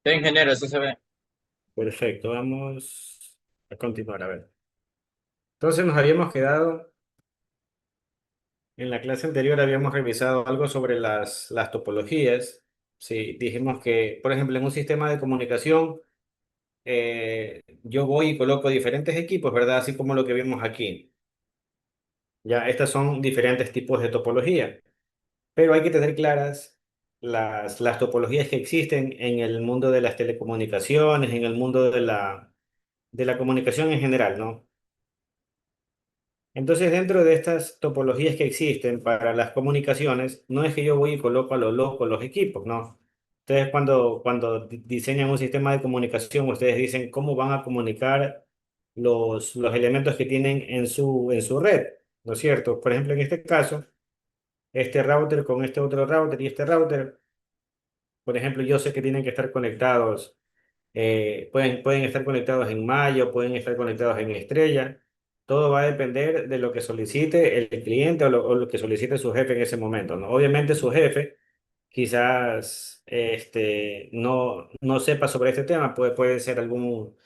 Sí, ingeniero, eso se ve. Perfecto, vamos a continuar. A ver. Entonces nos habíamos quedado, en la clase anterior habíamos revisado algo sobre las topologías. Sí, dijimos que, por ejemplo, en un sistema de comunicación, yo voy y coloco diferentes equipos, ¿verdad? Así como lo que vimos aquí. Ya, estas son diferentes tipos de topología, pero hay que tener claras las topologías que existen en el mundo de las telecomunicaciones, en el mundo de la comunicación en general, ¿no? Entonces, dentro de estas topologías que existen para las comunicaciones, no es que yo voy y coloco a lo loco los equipos, no. Ustedes cuando diseñan un sistema de comunicación, ustedes dicen cómo van a comunicar los elementos que tienen en su red, ¿no es cierto? Por ejemplo, en este caso, este router con este otro router y este router, por ejemplo, yo sé que tienen que estar conectados, pueden estar conectados en Mayo, pueden estar conectados en Estrella. Todo va a depender de lo que solicite el cliente o lo que solicite su jefe en ese momento, ¿no? Obviamente su jefe quizás no sepa sobre este tema, puede ser algún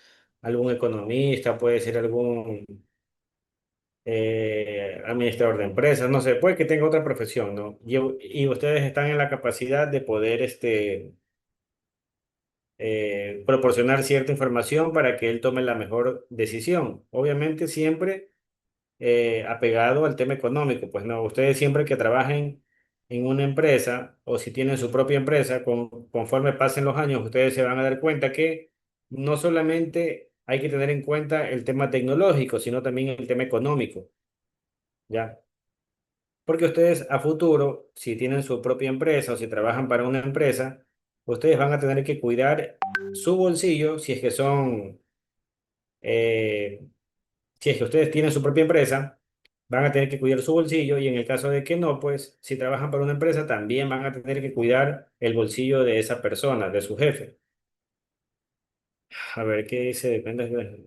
economista, puede ser algún administrador de empresas, no sé, puede que tenga otra profesión, ¿no? Y ustedes están en la capacidad de poder proporcionar cierta información para que él tome la mejor decisión. Obviamente siempre apegado al tema económico, pues no, ustedes siempre que trabajen en una empresa o si tienen su propia empresa, conforme pasen los años, ustedes se van a dar cuenta que no solamente hay que tener en cuenta el tema tecnológico, sino también el tema económico, ¿ya? Porque ustedes a futuro, si tienen su propia empresa o si trabajan para una empresa, ustedes van a tener que cuidar su bolsillo si es que eh, si es que ustedes tienen su propia empresa, van a tener que cuidar su bolsillo y en el caso de que no, pues si trabajan para una empresa, también van a tener que cuidar el bolsillo de esa persona, de su jefe. A ver, ¿qué dice? Depende a ver,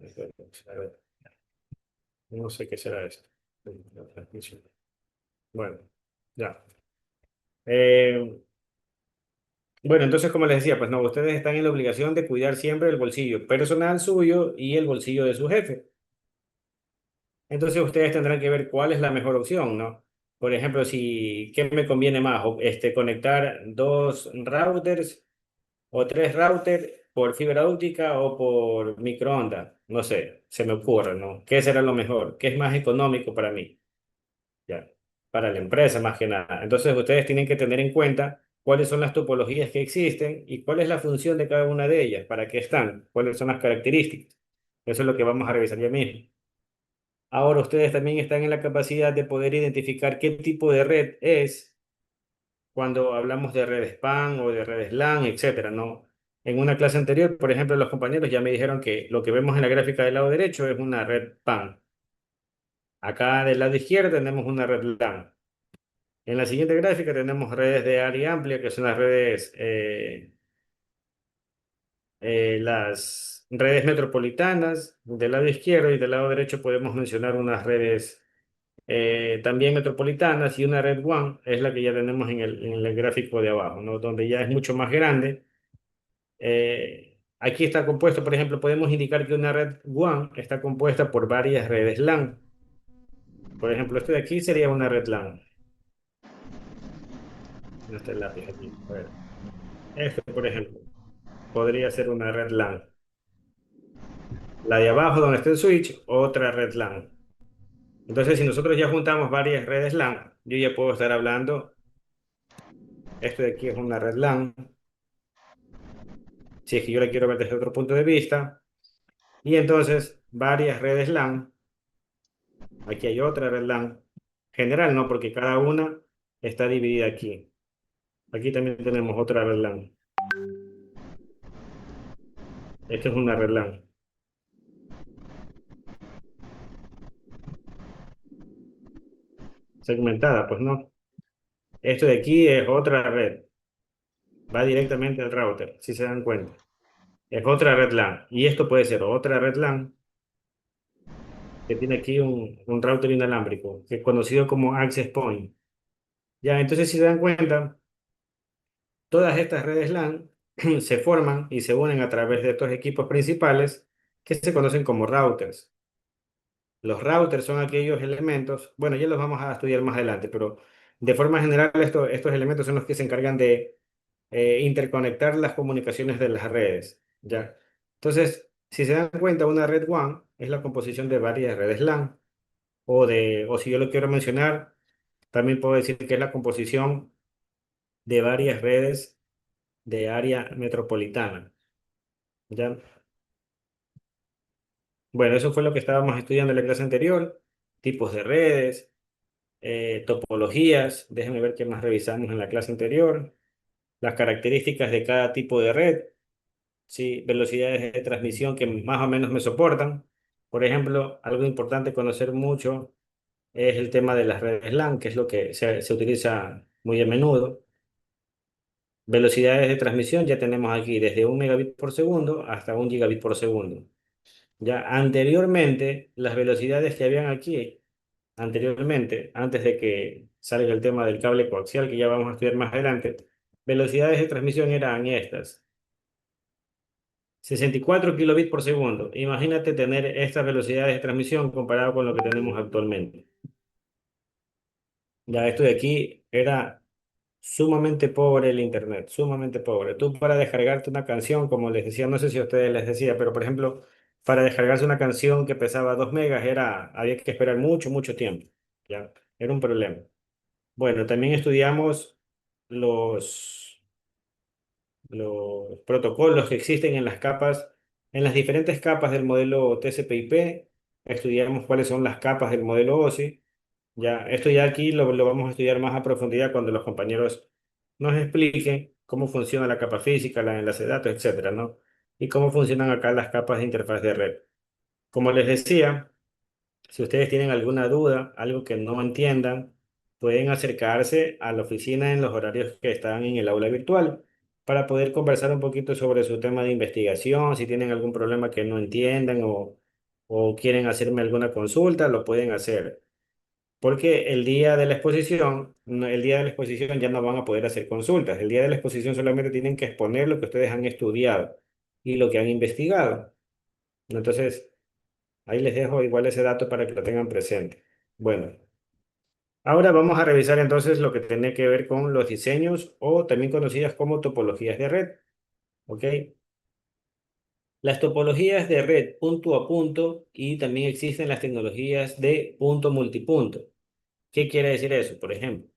no sé qué será esto. La transmisión. Bueno, ya. Eh, Bueno, entonces, como les decía, pues no, ustedes están en la obligación de cuidar siempre el bolsillo personal suyo y el bolsillo de su jefe. Entonces, ustedes tendrán que ver cuál es la mejor opción, ¿no? Por ejemplo, si, ¿qué me conviene más? Conectar dos routers o tres routers por fibra óptica o por microondas. No sé, se me ocurre, ¿no? ¿Qué será lo mejor? ¿Qué es más económico para mí? Ya, para la empresa más que nada. Entonces ustedes tienen que tener en cuenta cuáles son las topologías que existen y cuál es la función de cada una de ellas, para qué están, cuáles son las características. Eso es lo que vamos a revisar ya mismo. Ahora ustedes también están en la capacidad de poder identificar qué tipo de red es cuando hablamos de redes PAN o de redes LAN, etcétera, ¿no? En una clase anterior, por ejemplo, los compañeros ya me dijeron que lo que vemos en la gráfica del lado derecho es una red PAN. Acá del lado izquierdo tenemos una red LAN. En la siguiente gráfica tenemos redes de área amplia, que son las redes metropolitanas del lado izquierdo y del lado derecho podemos mencionar unas redes también metropolitanas y una red WAN es la que ya tenemos en el gráfico de abajo, ¿no? Donde ya es mucho más grande. Aquí está compuesto, por ejemplo, podemos indicar que una red WAN está compuesta por varias redes LAN. Por ejemplo, este de aquí sería una red LAN. No está el lápiz aquí. A ver. Este, por ejemplo, podría ser una red LAN. La de abajo donde está el switch, otra red LAN. Entonces, si nosotros ya juntamos varias redes LAN, yo ya puedo estar hablando, esto de aquí es una red LAN, si es que yo la quiero ver desde otro punto de vista, y entonces varias redes LAN, aquí hay otra red LAN, general no, porque cada una está dividida aquí. Aquí también tenemos otra red LAN. Esta es una red LAN segmentada, pues no. Esto de aquí es otra red, va directamente al router, si se dan cuenta. Es otra red LAN. Y esto puede ser otra red LAN que tiene aquí un router inalámbrico, que es conocido como Access Point. Ya, entonces si se dan cuenta, todas estas redes LAN se forman y se unen a través de estos equipos principales que se conocen como routers. Los routers son aquellos elementos, bueno, ya los vamos a estudiar más adelante, pero de forma general estos elementos son los que se encargan de interconectar las comunicaciones de las redes, ¿ya? Entonces, si se dan cuenta, una red WAN es la composición de varias redes LAN, o si yo lo quiero mencionar, también puedo decir que es la composición de varias redes de área metropolitana, ¿ya? Bueno, eso fue lo que estábamos estudiando en la clase anterior, tipos de redes, topologías, déjenme ver qué más revisamos en la clase anterior, las características de cada tipo de red, ¿sí? Velocidades de transmisión que más o menos me soportan. Por ejemplo, algo importante conocer mucho es el tema de las redes LAN, que es lo que se utiliza muy a menudo. Velocidades de transmisión ya tenemos aquí desde 1 megabit por segundo hasta 1 gigabit por segundo. Ya anteriormente, las velocidades que habían aquí, anteriormente, antes de que salga el tema del cable coaxial, que ya vamos a estudiar más adelante, velocidades de transmisión eran estas: 64 kilobits por segundo. Imagínate tener estas velocidades de transmisión comparado con lo que tenemos actualmente. Ya esto de aquí era sumamente pobre el internet, sumamente pobre. Tú para descargarte una canción, como les decía, no sé si a ustedes les decía, pero por ejemplo, para descargarse una canción que pesaba 2 megas había que esperar mucho, mucho tiempo. Ya, era un problema. Bueno, también estudiamos los, los protocolos que existen en las capas, en las diferentes capas del modelo TCP/IP. Estudiamos cuáles son las capas del modelo OSI. Ya, esto ya aquí lo vamos a estudiar más a profundidad cuando los compañeros nos expliquen cómo funciona la capa física, la enlace de datos, etcétera, ¿no? Y cómo funcionan acá las capas de interfaz de red. Como les decía, si ustedes tienen alguna duda, algo que no entiendan, pueden acercarse a la oficina en los horarios que están en el aula virtual para poder conversar un poquito sobre su tema de investigación. Si tienen algún problema que no entiendan o quieren hacerme alguna consulta, lo pueden hacer. Porque el día de la exposición, el día de la exposición ya no van a poder hacer consultas. El día de la exposición solamente tienen que exponer lo que ustedes han estudiado y lo que han investigado. Entonces, ahí les dejo igual ese dato para que lo tengan presente. Bueno, ahora vamos a revisar entonces lo que tiene que ver con los diseños o también conocidas como topologías de red. ¿Ok? Las topologías de red punto a punto y también existen las tecnologías de punto multipunto. ¿Qué quiere decir eso? Por ejemplo,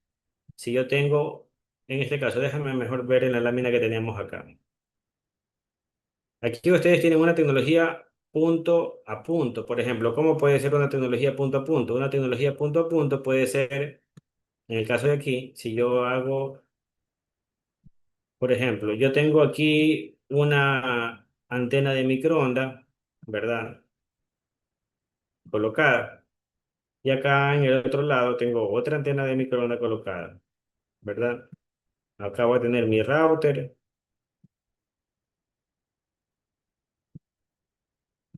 si yo tengo, en este caso, déjame mejor ver en la lámina que tenemos acá. Aquí ustedes tienen una tecnología punto a punto. Por ejemplo, ¿cómo puede ser una tecnología punto a punto? Una tecnología punto a punto puede ser, en el caso de aquí, si yo hago, por ejemplo, yo tengo aquí una antena de microondas, ¿verdad? Colocada. Y acá en el otro lado tengo otra antena de microondas colocada, ¿verdad? Acá voy a tener mi router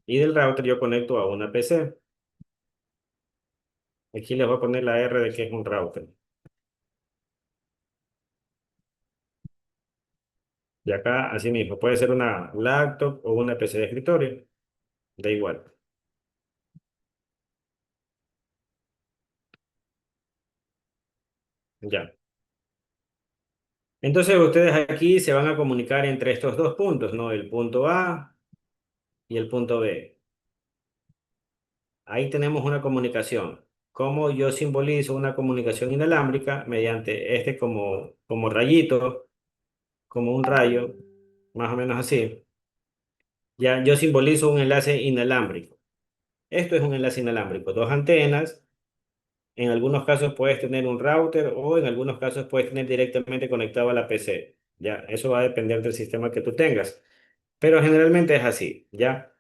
y del router yo conecto a una PC. Aquí les voy a poner la R de que es un router. Y acá, así mismo, puede ser una laptop o una PC de escritorio. Da igual. Ya. Entonces ustedes aquí se van a comunicar entre estos dos puntos, ¿no? El punto A y el punto B. Ahí tenemos una comunicación. ¿Cómo yo simbolizo una comunicación inalámbrica? Mediante este como rayito, como un rayo, más o menos así. Ya yo simbolizo un enlace inalámbrico. Esto es un enlace inalámbrico. Dos antenas. En algunos casos puedes tener un router o en algunos casos puedes tener directamente conectado a la PC. Ya, eso va a depender del sistema que tú tengas. Pero generalmente es así, ¿ya?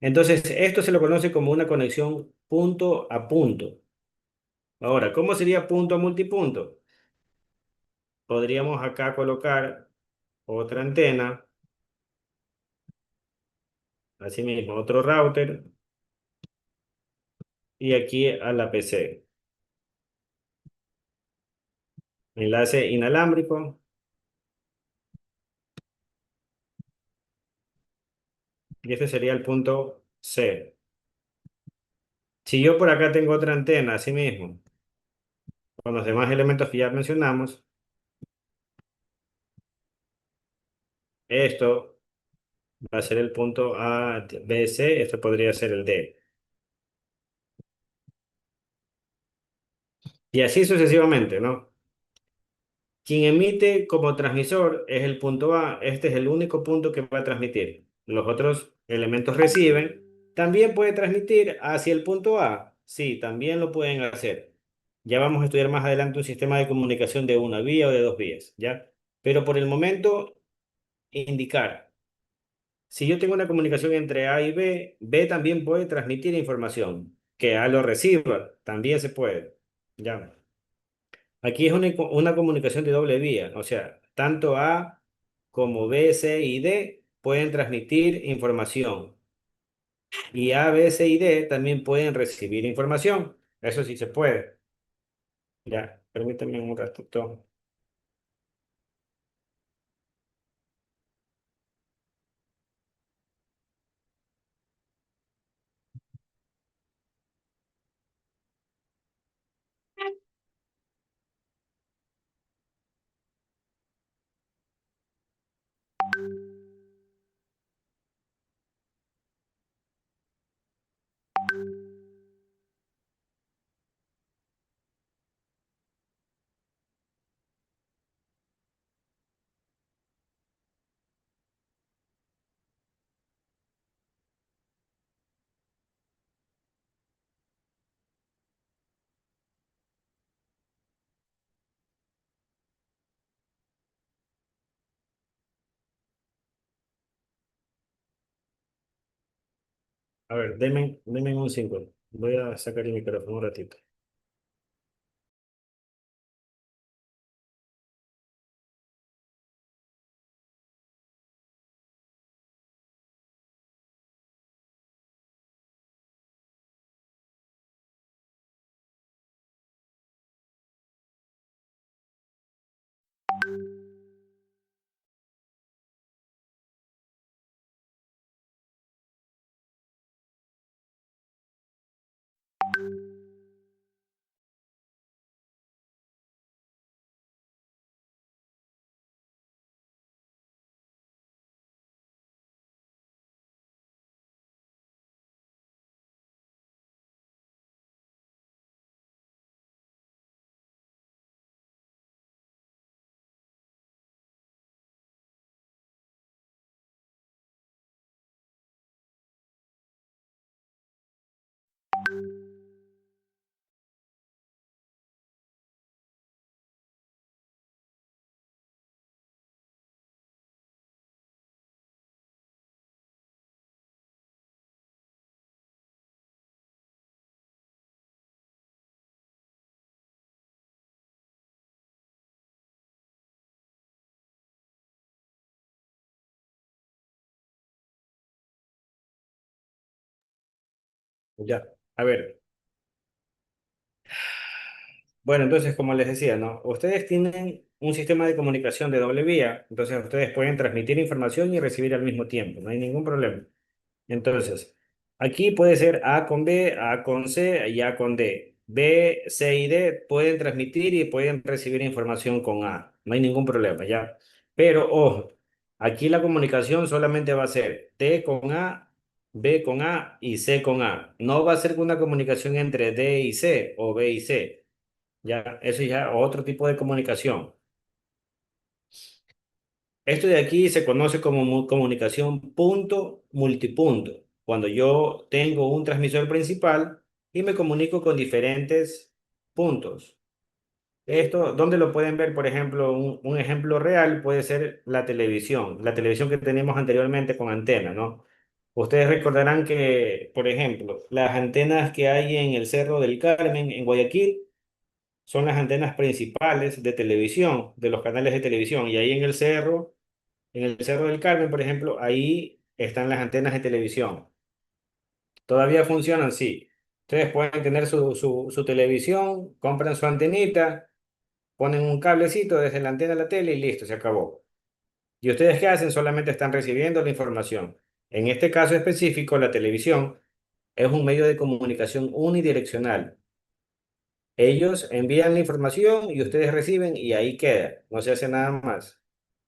Entonces, esto se lo conoce como una conexión punto a punto. Ahora, ¿cómo sería punto a multipunto? Podríamos acá colocar otra antena, así mismo otro router y aquí a la PC. Enlace inalámbrico Y este sería el punto C. Si yo por acá tengo otra antena, así mismo, con los demás elementos que ya mencionamos, esto va a ser el punto A, B, C, esto podría ser el D. Y así sucesivamente, ¿no? Quien emite como transmisor es el punto A. Este es el único punto que va a transmitir. Los otros elementos reciben. También puede transmitir hacia el punto A. Sí, también lo pueden hacer. Ya vamos a estudiar más adelante un sistema de comunicación de una vía o de dos vías, ¿ya? Pero por el momento, indicar. Si yo tengo una comunicación entre A y B, B también puede transmitir información. Que A lo reciba, también se puede. ¿Ya? Aquí es una comunicación de doble vía, o sea, tanto A como B, C y D pueden transmitir información y A, B, C y D también pueden recibir información. Eso sí se puede. Ya, permítame un ratito. A ver, denme un segundo. Voy a sacar el micrófono un ratito. Ya, a ver. Bueno, entonces, como les decía, ¿no? Ustedes tienen un sistema de comunicación de doble vía, entonces ustedes pueden transmitir información y recibir al mismo tiempo, no hay ningún problema. Entonces, aquí puede ser A con B, A con C y A con D. B, C y D pueden transmitir y pueden recibir información con A. No hay ningún problema, ¿ya? Pero, ojo, aquí la comunicación solamente va a ser D con A, B con A y C con A. No va a ser una comunicación entre D y C o B y C. Ya, eso ya otro tipo de comunicación. Esto de aquí se conoce como comunicación punto multipunto. Cuando yo tengo un transmisor principal y me comunico con diferentes puntos. Esto, ¿dónde lo pueden ver? Por ejemplo, un ejemplo real puede ser la televisión que teníamos anteriormente con antena, ¿no? Ustedes recordarán que, por ejemplo, las antenas que hay en el Cerro del Carmen, en Guayaquil, son las antenas principales de televisión, de los canales de televisión. Y ahí en el Cerro del Carmen, por ejemplo, ahí están las antenas de televisión. ¿Todavía funcionan? Sí. Ustedes pueden tener su televisión, compran su antenita, ponen un cablecito desde la antena a la tele y listo, se acabó. ¿Y ustedes qué hacen? Solamente están recibiendo la información. En este caso específico, la televisión es un medio de comunicación unidireccional. Ellos envían la información y ustedes reciben y ahí queda, no se hace nada más.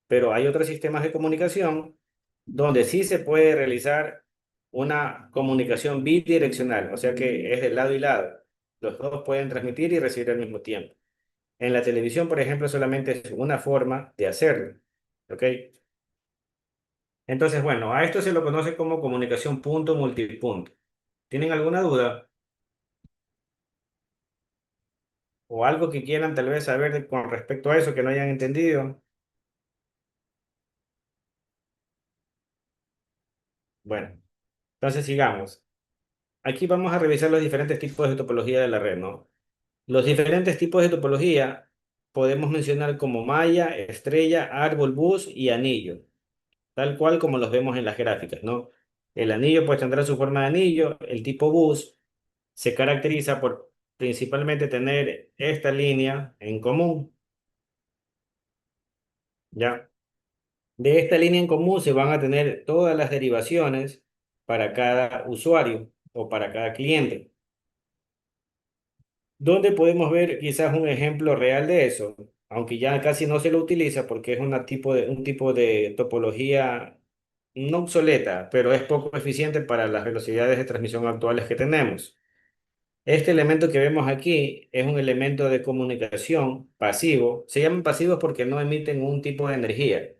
Pero hay otros sistemas de comunicación donde sí se puede realizar una comunicación bidireccional, o sea que es de lado y lado. Los dos pueden transmitir y recibir al mismo tiempo. En la televisión, por ejemplo, solamente es una forma de hacerlo. ¿Ok? Entonces, bueno, a esto se lo conoce como comunicación punto multipunto. ¿Tienen alguna duda o algo que quieran tal vez saber con respecto a eso que no hayan entendido? Bueno, entonces sigamos. Aquí vamos a revisar los diferentes tipos de topología de la red, ¿no? Los diferentes tipos de topología podemos mencionar como malla, estrella, árbol, bus y anillo, tal cual como los vemos en las gráficas, ¿no? El anillo pues tendrá su forma de anillo, el tipo bus se caracteriza por principalmente tener esta línea en común, ¿ya? De esta línea en común se van a tener todas las derivaciones para cada usuario o para cada cliente. ¿Dónde podemos ver quizás un ejemplo real de eso? Aunque ya casi no se lo utiliza porque es un tipo de topología no obsoleta, pero es poco eficiente para las velocidades de transmisión actuales que tenemos. Este elemento que vemos aquí es un elemento de comunicación pasivo. Se llaman pasivos porque no emiten un tipo de energía.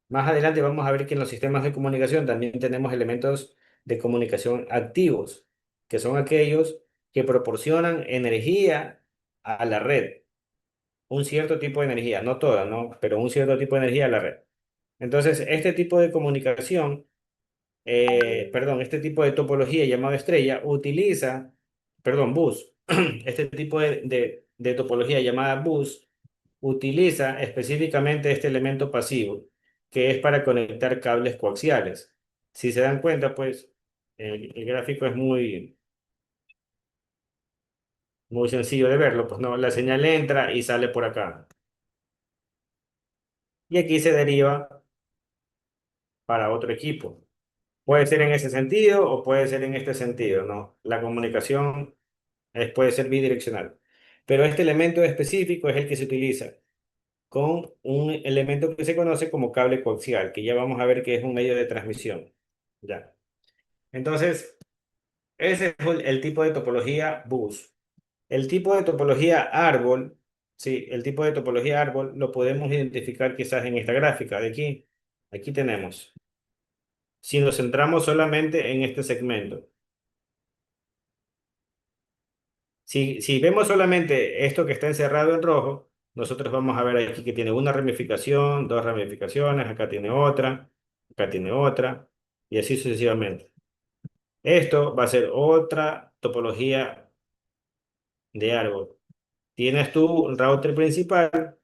Más adelante vamos a ver que en los sistemas de comunicación también tenemos elementos de comunicación activos, que son aquellos que proporcionan energía a la red, un cierto tipo de energía, no toda, ¿no? Pero un cierto tipo de energía a la red. Entonces, este tipo de comunicación, perdón, este tipo de topología llamada estrella utiliza, perdón, bus, este tipo de topología llamada bus utiliza específicamente este elemento pasivo, que es para conectar cables coaxiales. Si se dan cuenta, pues el gráfico es muy sencillo de verlo, pues no, la señal entra y sale por acá. Y aquí se deriva para otro equipo. Puede ser en ese sentido o puede ser en este sentido, ¿no? La comunicación puede ser bidireccional. Pero este elemento específico es el que se utiliza con un elemento que se conoce como cable coaxial, que ya vamos a ver que es un medio de transmisión. Ya. Entonces, ese es el tipo de topología bus. El tipo de topología árbol, sí, el tipo de topología árbol lo podemos identificar quizás en esta gráfica de aquí. Aquí tenemos. Si nos centramos solamente en este segmento. Si vemos solamente esto que está encerrado en rojo, nosotros vamos a ver aquí que tiene una ramificación, dos ramificaciones, acá tiene otra, y así sucesivamente. Esto va a ser otra topología de árbol. Tienes tu router principal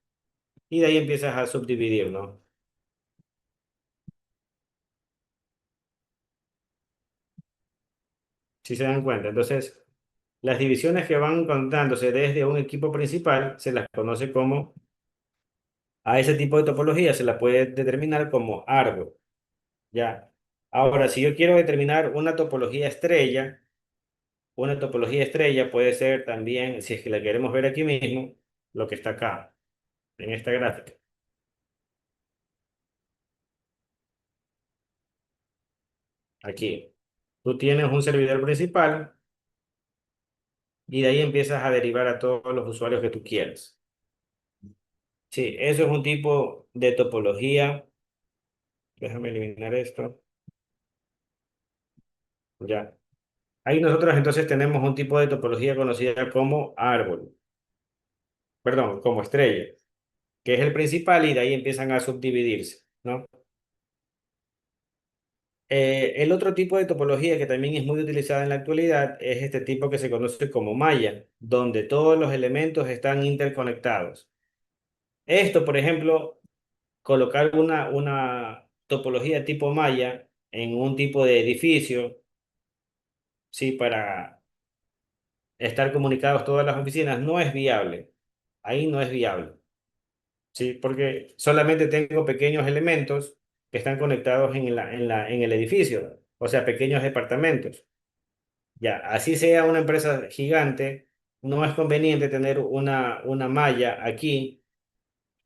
y de ahí empiezas a subdividir, ¿no? Si se dan cuenta. Entonces, las divisiones que van contándose desde un equipo principal se las conoce como, a ese tipo de topología se la puede determinar como árbol. Ya. Ahora, si yo quiero determinar una topología estrella puede ser también, si es que la queremos ver aquí mismo, lo que está acá, en esta gráfica. Aquí. Tú tienes un servidor principal y de ahí empiezas a derivar a todos los usuarios que tú quieras. Sí, eso es un tipo de topología. Déjame eliminar esto. Ya. Ahí nosotros entonces tenemos un tipo de topología conocida como árbol, perdón, como estrella, que es el principal y de ahí empiezan a subdividirse, ¿no? El otro tipo de topología que también es muy utilizada en la actualidad es este tipo que se conoce como malla, donde todos los elementos están interconectados. Esto, por ejemplo, colocar una topología tipo malla en un tipo de edificio, sí, para estar comunicados todas las oficinas, no es viable. Ahí no es viable, sí, porque solamente tengo pequeños elementos que están conectados en el edificio. o sea, pequeños departamentos. Ya, así sea una empresa gigante, no es conveniente tener una malla aquí,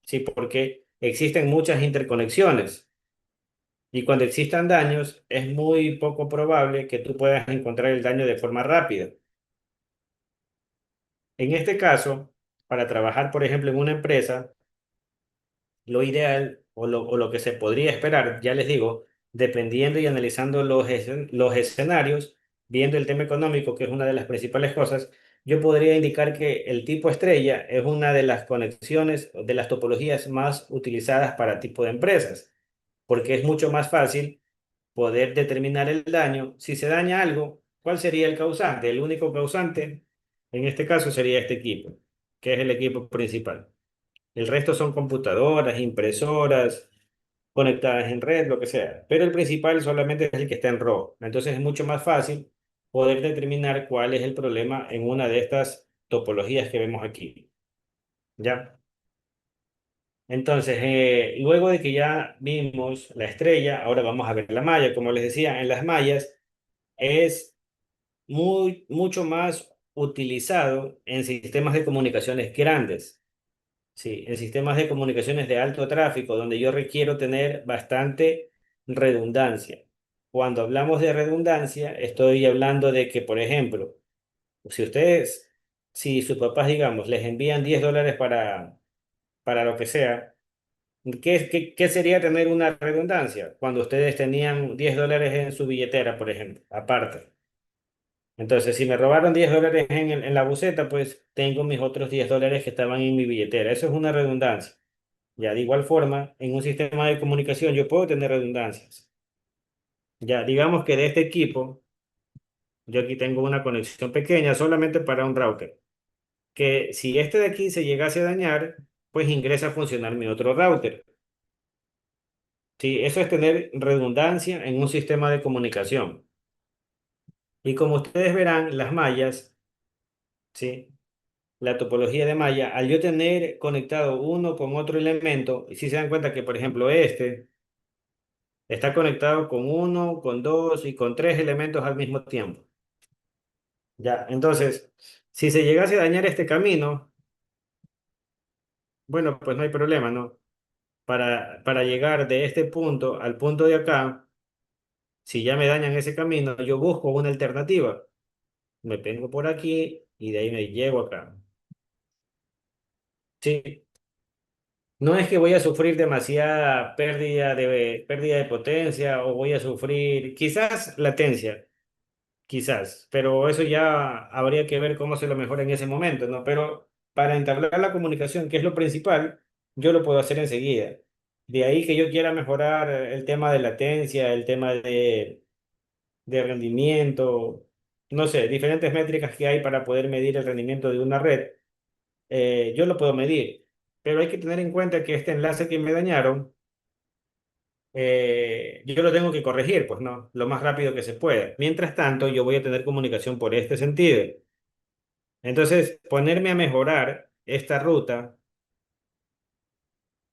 sí, porque existen muchas interconexiones y cuando existan daños es muy poco probable que tú puedas encontrar el daño de forma rápida. En este caso, para trabajar, por ejemplo, en una empresa, lo ideal o lo que se podría esperar, ya les digo, dependiendo y analizando los escenarios, viendo el tema económico, que es una de las principales cosas, yo podría indicar que el tipo estrella es una de las conexiones, de las topologías más utilizadas para tipo de empresas, porque es mucho más fácil poder determinar el daño. Si se daña algo, ¿cuál sería el causante? El único causante, en este caso, sería este equipo, que es el equipo principal. El resto son computadoras, impresoras, conectadas en red, lo que sea. Pero el principal solamente es el que está en rojo. Entonces es mucho más fácil poder determinar cuál es el problema en una de estas topologías que vemos aquí. ¿Ya? Entonces, luego de que ya vimos la estrella, ahora vamos a ver la malla. Como les decía, en las mallas es mucho más utilizado en sistemas de comunicaciones grandes. Sí, en sistemas de comunicaciones de alto tráfico, donde yo requiero tener bastante redundancia. Cuando hablamos de redundancia, estoy hablando de que, por ejemplo, si ustedes, si sus papás, digamos, les envían $10 para lo que sea, ¿qué sería tener una redundancia? Cuando ustedes tenían $10 en su billetera, por ejemplo, aparte. Entonces, si me robaron $10 en la buseta, pues tengo mis otros $10 que estaban en mi billetera. Eso es una redundancia. Ya, de igual forma, en un sistema de comunicación yo puedo tener redundancias. Ya, digamos que de este equipo, yo aquí tengo una conexión pequeña solamente para un router, que si este de aquí se llegase a dañar, pues ingresa a funcionar mi otro router. Sí, eso es tener redundancia en un sistema de comunicación. Y como ustedes verán, las mallas, ¿sí? La topología de malla, al yo tener conectado uno con otro elemento, y si se dan cuenta que, por ejemplo, este está conectado con uno, con dos y con tres elementos al mismo tiempo. Ya, entonces, si se llegase a dañar este camino, bueno, pues no hay problema, ¿no? Para llegar de este punto al punto de acá, si ya me dañan ese camino, yo busco una alternativa. Me vengo por aquí y de ahí me llego acá. Sí, no es que voy a sufrir demasiada pérdida de potencia o voy a sufrir quizás latencia. Quizás, pero eso ya habría que ver cómo se lo mejora en ese momento, ¿no? Pero para entablar la comunicación, que es lo principal, yo lo puedo hacer enseguida. De ahí que yo quiera mejorar el tema de latencia, el tema de rendimiento, no sé, diferentes métricas que hay para poder medir el rendimiento de una red, yo lo puedo medir. Pero hay que tener en cuenta que este enlace que me dañaron, yo lo tengo que corregir, pues no, lo más rápido que se pueda. Mientras tanto, yo voy a tener comunicación por este sentido. Entonces, ponerme a mejorar esta ruta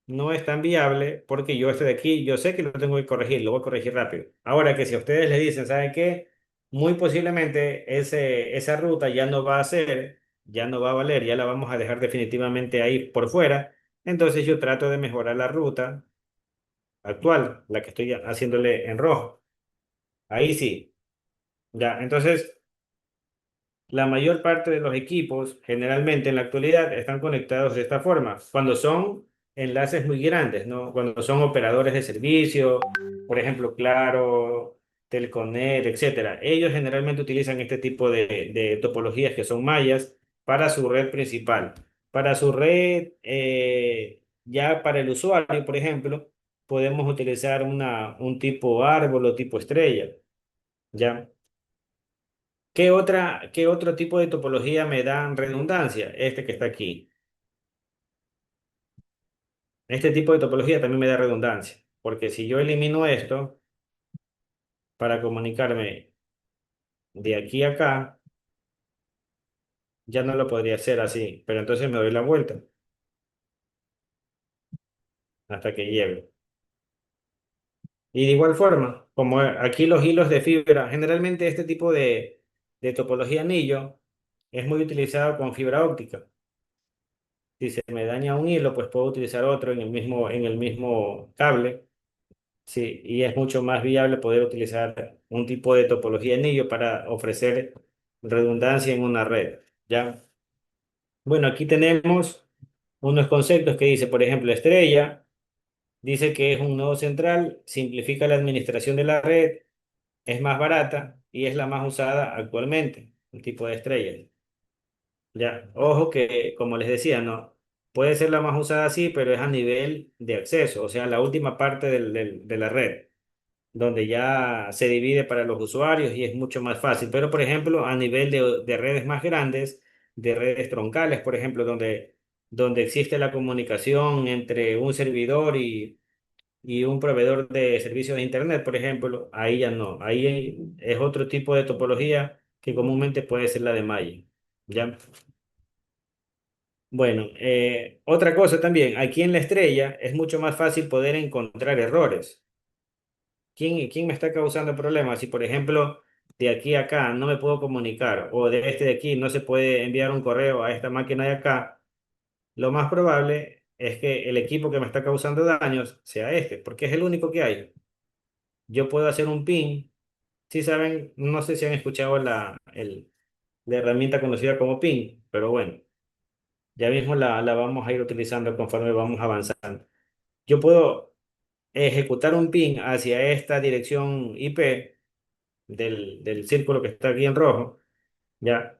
no es tan viable porque yo estoy de aquí, yo sé que lo tengo que corregir, lo voy a corregir rápido. Ahora que si a ustedes les dicen, ¿saben qué? Muy posiblemente esa ruta ya no va a ser, ya no va a valer, ya la vamos a dejar definitivamente ahí por fuera. Entonces yo trato de mejorar la ruta actual, la que estoy haciéndole en rojo. Ahí sí. Ya, entonces la mayor parte de los equipos, generalmente en la actualidad, están conectados de esta forma. Cuando son enlaces muy grandes, ¿no? Cuando son operadores de servicio, por ejemplo, Claro, Telconet, etcétera. Ellos generalmente utilizan este tipo de topologías que son mallas para su red principal. Para su red, ya para el usuario, por ejemplo, podemos utilizar un tipo árbol o tipo estrella, ¿ya? ¿Qué otro tipo de topología me dan redundancia? Este que está aquí. Este tipo de topología también me da redundancia, porque si yo elimino esto para comunicarme de aquí a acá, ya no lo podría hacer así, pero entonces me doy la vuelta hasta que llegue. Y de igual forma, como aquí los hilos de fibra, generalmente este tipo de topología anillo es muy utilizado con fibra óptica. Si se me daña un hilo, pues puedo utilizar otro en el mismo cable. Sí, y es mucho más viable poder utilizar un tipo de topología anillo para ofrecer redundancia en una red. ¿Ya? Bueno, aquí tenemos unos conceptos que dice, por ejemplo, estrella, dice que es un nodo central, simplifica la administración de la red, es más barata y es la más usada actualmente, el tipo de estrella. Ya, ojo que, como les decía, no, puede ser la más usada sí, pero es a nivel de acceso, o sea, la última parte de la red, donde ya se divide para los usuarios y es mucho más fácil. Pero, por ejemplo, a nivel de redes más grandes, de redes troncales, por ejemplo, donde existe la comunicación entre un servidor y un proveedor de servicios de Internet, por ejemplo, ahí ya no. Ahí es otro tipo de topología que comúnmente puede ser la de malla. ¿Ya? Bueno, otra cosa también, aquí en la estrella es mucho más fácil poder encontrar errores. ¿Quién me está causando problemas? Si, por ejemplo, de aquí a acá no me puedo comunicar o de este de aquí no se puede enviar un correo a esta máquina de acá, lo más probable es que el equipo que me está causando daños sea este, porque es el único que hay. Yo puedo hacer un ping. Si saben, no sé si han escuchado la herramienta conocida como ping, pero bueno, ya mismo la vamos a ir utilizando conforme vamos avanzando. Yo puedo ejecutar un ping hacia esta dirección IP del círculo que está aquí en rojo, ¿ya?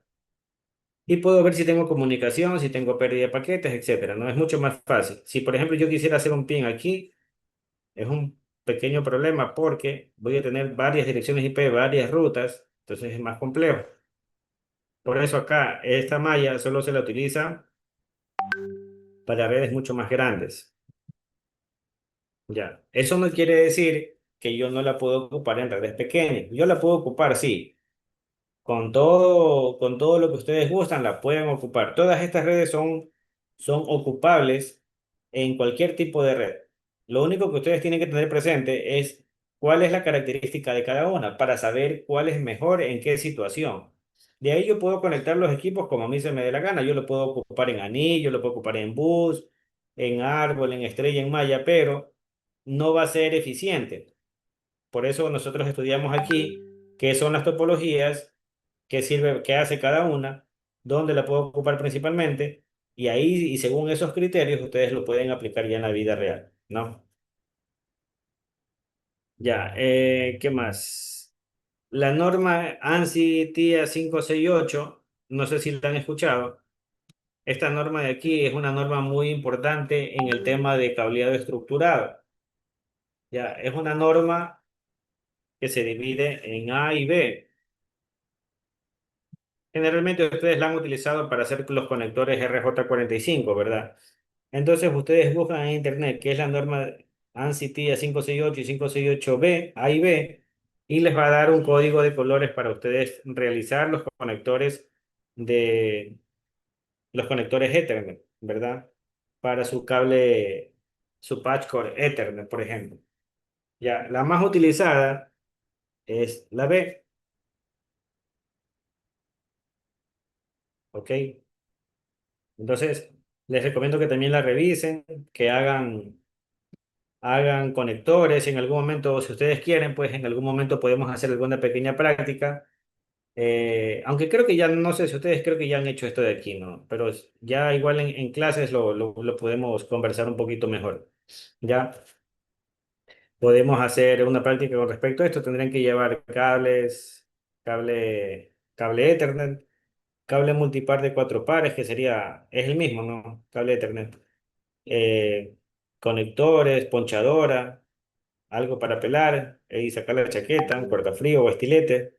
Y puedo ver si tengo comunicación, si tengo pérdida de paquetes, etcétera, ¿no? Es mucho más fácil. Si, por ejemplo, yo quisiera hacer un ping aquí, es un pequeño problema porque voy a tener varias direcciones IP, varias rutas, entonces es más complejo. Por eso acá, esta malla solo se la utiliza para redes mucho más grandes, ¿ya? Eso no quiere decir que yo no la puedo ocupar en redes pequeñas. Yo la puedo ocupar, sí. Con todo lo que ustedes gustan, la pueden ocupar. Todas estas redes son ocupables en cualquier tipo de red. Lo único que ustedes tienen que tener presente es cuál es la característica de cada una para saber cuál es mejor en qué situación. De ahí yo puedo conectar los equipos como a mí se me dé la gana. Yo lo puedo ocupar en anillo, lo puedo ocupar en bus, en árbol, en estrella, en malla, pero no va a ser eficiente. Por eso nosotros estudiamos aquí qué son las topologías, qué sirve, qué hace cada una, dónde la puedo ocupar principalmente, y ahí, y según esos criterios, ustedes lo pueden aplicar ya en la vida real, ¿no? Ya, ¿qué más? La norma ANSI TIA 568, no sé si la han escuchado. Esta norma de aquí es una norma muy importante en el tema de cableado estructurado. Ya, es una norma que se divide en A y B. Generalmente ustedes la han utilizado para hacer los conectores RJ45, ¿verdad? Entonces ustedes buscan en internet qué es la norma ANSI TIA 568 y 568B, A y B, y les va a dar un código de colores para ustedes realizar de los conectores Ethernet, ¿verdad? Para su cable, su patch cord Ethernet, por ejemplo. Ya, la más utilizada es la B, ¿ok? Entonces, les recomiendo que también la revisen, que hagan conectores en algún momento, si ustedes quieren, pues en algún momento podemos hacer alguna pequeña práctica. Aunque creo que ya, no sé si ustedes creo que ya han hecho esto de aquí, ¿no? Pero ya igual en clases lo podemos conversar un poquito mejor. Ya podemos hacer una práctica con respecto a esto. Tendrían que llevar cable Ethernet, cable multipar de 4 pares, que sería, es el mismo, ¿no? Cable Ethernet. eh, Conectores, ponchadora, algo para pelar y sacar la chaqueta, un cortafrío o estilete.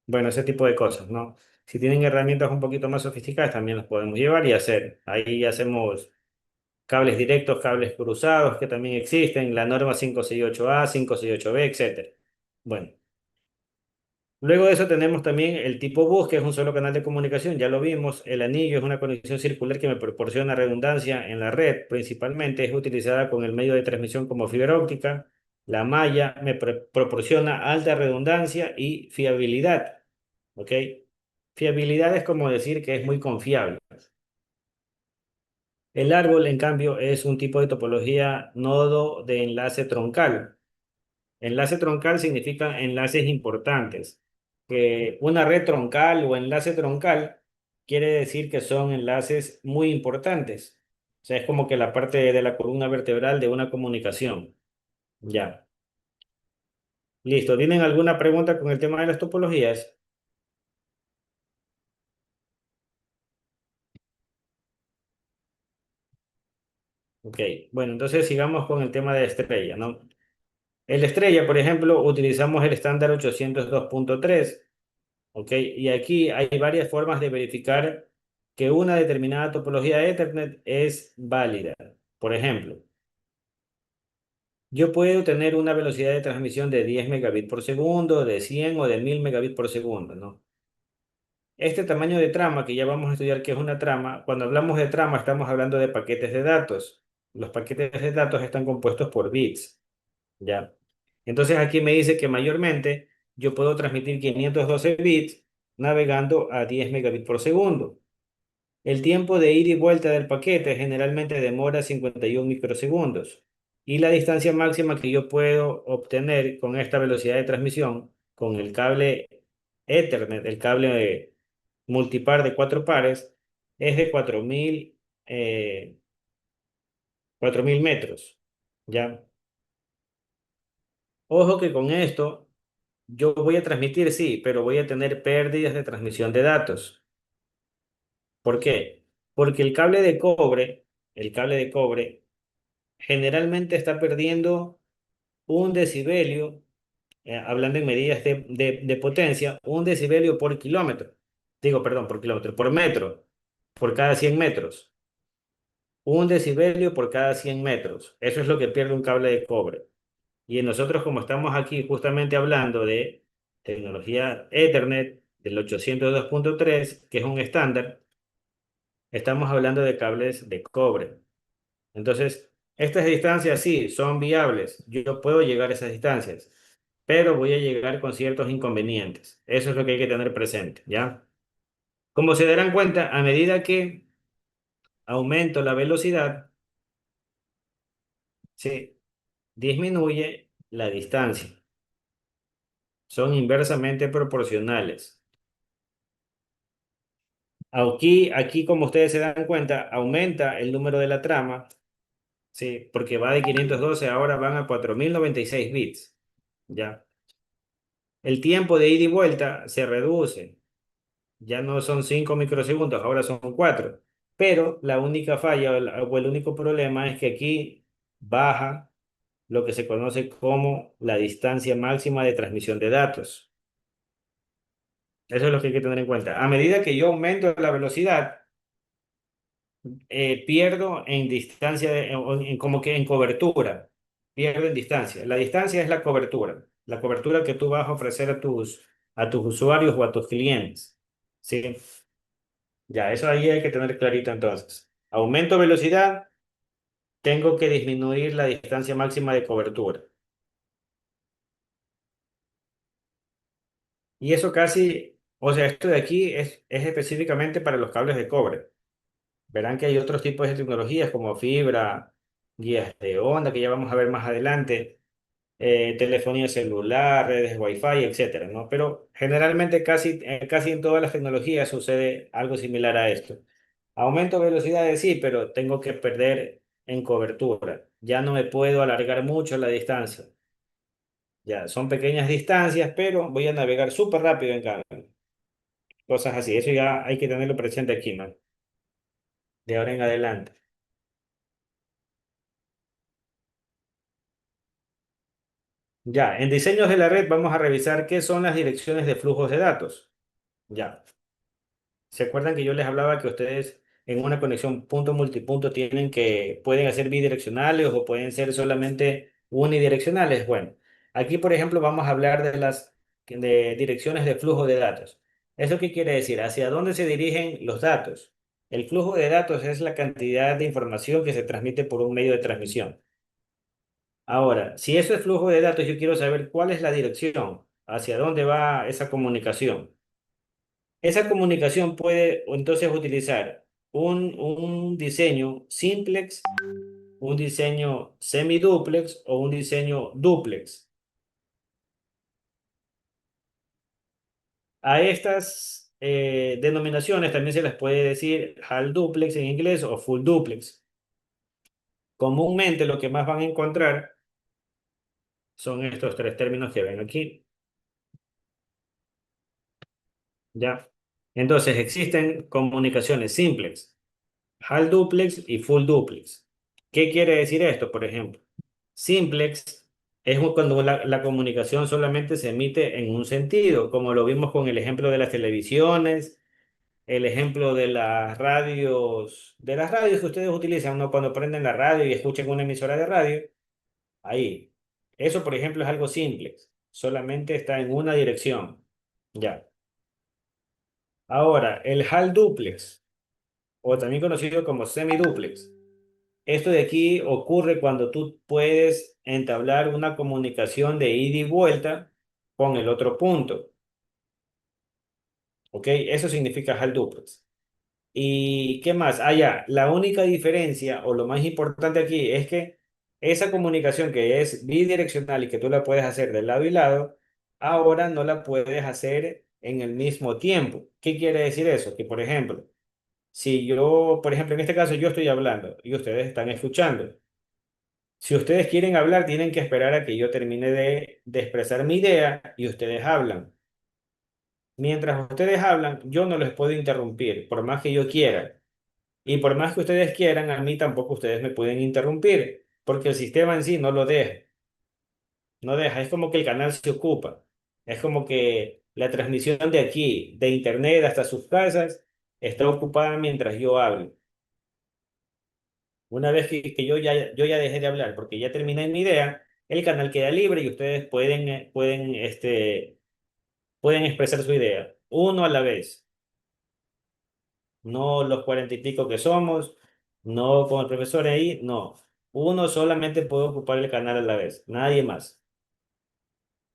Bueno, ese tipo de cosas, ¿no? Si tienen herramientas un poquito más sofisticadas, también las podemos llevar y hacer. Ahí hacemos cables directos, cables cruzados, que también existen, la norma 568A, 568B, etcétera. Bueno, luego de eso tenemos también el tipo bus, que es un solo canal de comunicación, ya lo vimos. El anillo es una conexión circular que me proporciona redundancia en la red, principalmente es utilizada con el medio de transmisión como fibra óptica. La malla me proporciona alta redundancia y fiabilidad. ¿Ok? Fiabilidad es como decir que es muy confiable. El árbol, en cambio, es un tipo de topología nodo de enlace troncal. Enlace troncal significa enlaces importantes. Que una red troncal o enlace troncal quiere decir que son enlaces muy importantes. O sea, es como que la parte de la columna vertebral de una comunicación. Ya. Listo. ¿Tienen alguna pregunta con el tema de las topologías? Ok. Bueno, entonces sigamos con el tema de estrella, ¿no? El de estrella, por ejemplo, utilizamos el estándar 802.3. ¿Ok? Y aquí hay varias formas de verificar que una determinada topología de Ethernet es válida. Por ejemplo, yo puedo tener una velocidad de transmisión de 10 megabits por segundo, de 100 o de 1000 megabits por segundo, ¿no? Este tamaño de trama, que ya vamos a estudiar qué es una trama, cuando hablamos de trama estamos hablando de paquetes de datos. Los paquetes de datos están compuestos por bits, ¿ya? Entonces aquí me dice que mayormente yo puedo transmitir 512 bits navegando a 10 megabits por segundo. El tiempo de ida y vuelta del paquete generalmente demora 51 microsegundos y la distancia máxima que yo puedo obtener con esta velocidad de transmisión con el cable Ethernet, el cable multipar de cuatro pares, es de 4000 metros. ¿Ya? Ojo que con esto yo voy a transmitir, sí, pero voy a tener pérdidas de transmisión de datos. ¿Por qué? Porque el cable de cobre generalmente está perdiendo un decibelio, hablando en medidas de potencia, un decibelio por kilómetro. Digo, perdón, por kilómetro, por metro, por cada 100 metros. Un decibelio por cada 100 metros. Eso es lo que pierde un cable de cobre. Y nosotros, como estamos aquí justamente hablando de tecnología Ethernet del 802.3, que es un estándar, estamos hablando de cables de cobre. Entonces, estas distancias sí son viables. Yo puedo llegar a esas distancias, pero voy a llegar con ciertos inconvenientes. Eso es lo que hay que tener presente, ¿ya? Como se darán cuenta, a medida que aumento la velocidad, se disminuye la distancia. Son inversamente proporcionales. Aquí, como ustedes se dan cuenta, aumenta el número de la trama, ¿sí? Porque va de 512, ahora van a 4096 bits, ¿ya? El tiempo de ida y vuelta se reduce. Ya no son 5 microsegundos, ahora son 4. Pero la única falla o el único problema es que aquí baja lo que se conoce como la distancia máxima de transmisión de datos. Eso es lo que hay que tener en cuenta. A medida que yo aumento la velocidad, pierdo en distancia, como que en cobertura. Pierdo en distancia. La distancia es la cobertura. La cobertura que tú vas a ofrecer a tus usuarios o a tus clientes. ¿Sí? Ya, eso ahí hay que tener clarito entonces. Aumento velocidad, tengo que disminuir la distancia máxima de cobertura. Y eso casi, o sea, esto de aquí es específicamente para los cables de cobre. Verán que hay otros tipos de tecnologías como fibra, guías de onda, que ya vamos a ver más adelante, telefonía celular, redes Wi-Fi, etcétera, ¿no? Pero generalmente casi en todas las tecnologías sucede algo similar a esto. Aumento velocidades, sí, pero tengo que perder en cobertura. Ya no me puedo alargar mucho la distancia. Ya, son pequeñas distancias, pero voy a navegar súper rápido en cambio. Cosas así. Eso ya hay que tenerlo presente aquí, man. De ahora en adelante. Ya, en diseños de la red vamos a revisar qué son las direcciones de flujos de datos. Ya. ¿Se acuerdan que yo les hablaba que ustedes en una conexión punto multipunto pueden hacer bidireccionales o pueden ser solamente unidireccionales? Bueno, aquí por ejemplo vamos a hablar de las direcciones de flujo de datos. ¿Eso qué quiere decir? ¿Hacia dónde se dirigen los datos? El flujo de datos es la cantidad de información que se transmite por un medio de transmisión. Ahora, si eso es flujo de datos, yo quiero saber cuál es la dirección, hacia dónde va esa comunicación. Esa comunicación puede entonces utilizar un diseño simplex, un diseño semiduplex o un diseño duplex. A estas denominaciones también se les puede decir half duplex en inglés o full duplex. Comúnmente lo que más van a encontrar son estos tres términos que ven aquí, ¿ya? Entonces existen comunicaciones simplex, half duplex y full duplex. ¿Qué quiere decir esto, por ejemplo? Simplex es cuando la comunicación solamente se emite en un sentido, como lo vimos con el ejemplo de las televisiones, el ejemplo de las radios que ustedes utilizan, ¿no? Cuando prenden la radio y escuchan una emisora de radio, ahí. Eso, por ejemplo, es algo simplex, solamente está en una dirección. Ya. Ahora, el HAL duplex, o también conocido como semiduplex. Esto de aquí ocurre cuando tú puedes entablar una comunicación de ida y vuelta con el otro punto. ¿Ok? Eso significa HAL duplex. ¿Y qué más? Ah, ya, la única diferencia o lo más importante aquí es que esa comunicación que es bidireccional y que tú la puedes hacer de lado y lado, ahora no la puedes hacer en el mismo tiempo. ¿Qué quiere decir eso? Que, por ejemplo, si yo, por ejemplo, en este caso yo estoy hablando y ustedes están escuchando. Si ustedes quieren hablar, tienen que esperar a que yo termine de expresar mi idea y ustedes hablan. Mientras ustedes hablan, yo no les puedo interrumpir, por más que yo quiera. Y por más que ustedes quieran, a mí tampoco ustedes me pueden interrumpir, porque el sistema en sí no lo deja. No deja, es como que el canal se ocupa. Es como que la transmisión de aquí, de internet hasta sus casas, está ocupada mientras yo hablo. Una vez que yo ya dejé de hablar porque ya terminé mi idea, el canal queda libre y ustedes pueden expresar su idea. Uno a la vez, no los cuarenta y pico que somos, no con el profesor ahí, no. Uno solamente puede ocupar el canal a la vez, nadie más.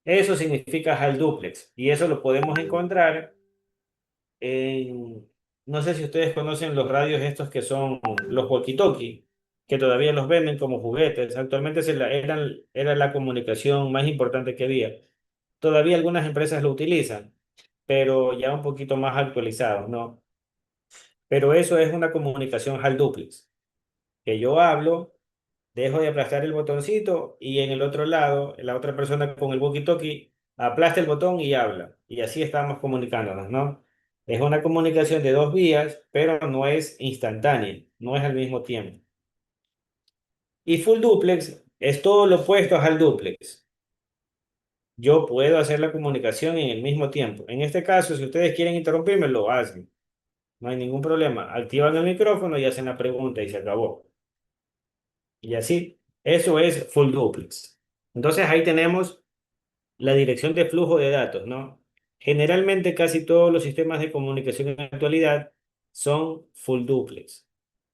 Eso significa HAL duplex y eso lo podemos encontrar en, no sé si ustedes conocen los radios estos que son los walkie-talkie, que todavía los venden como juguetes. Actualmente era la comunicación más importante que había. Todavía algunas empresas lo utilizan, pero ya un poquito más actualizados, ¿no? Pero eso es una comunicación HAL duplex, que yo hablo, dejo de aplastar el botoncito y en el otro lado, la otra persona con el walkie-talkie aplasta el botón y habla. Y así estamos comunicándonos, ¿no? Es una comunicación de dos vías, pero no es instantánea, no es al mismo tiempo. Y full duplex es todo lo opuesto al duplex. Yo puedo hacer la comunicación en el mismo tiempo. En este caso, si ustedes quieren interrumpirme, lo hacen. No hay ningún problema. Activan el micrófono y hacen la pregunta y se acabó. Y así, eso es full duplex. Entonces ahí tenemos la dirección de flujo de datos, ¿no? Generalmente casi todos los sistemas de comunicación en la actualidad son full duplex.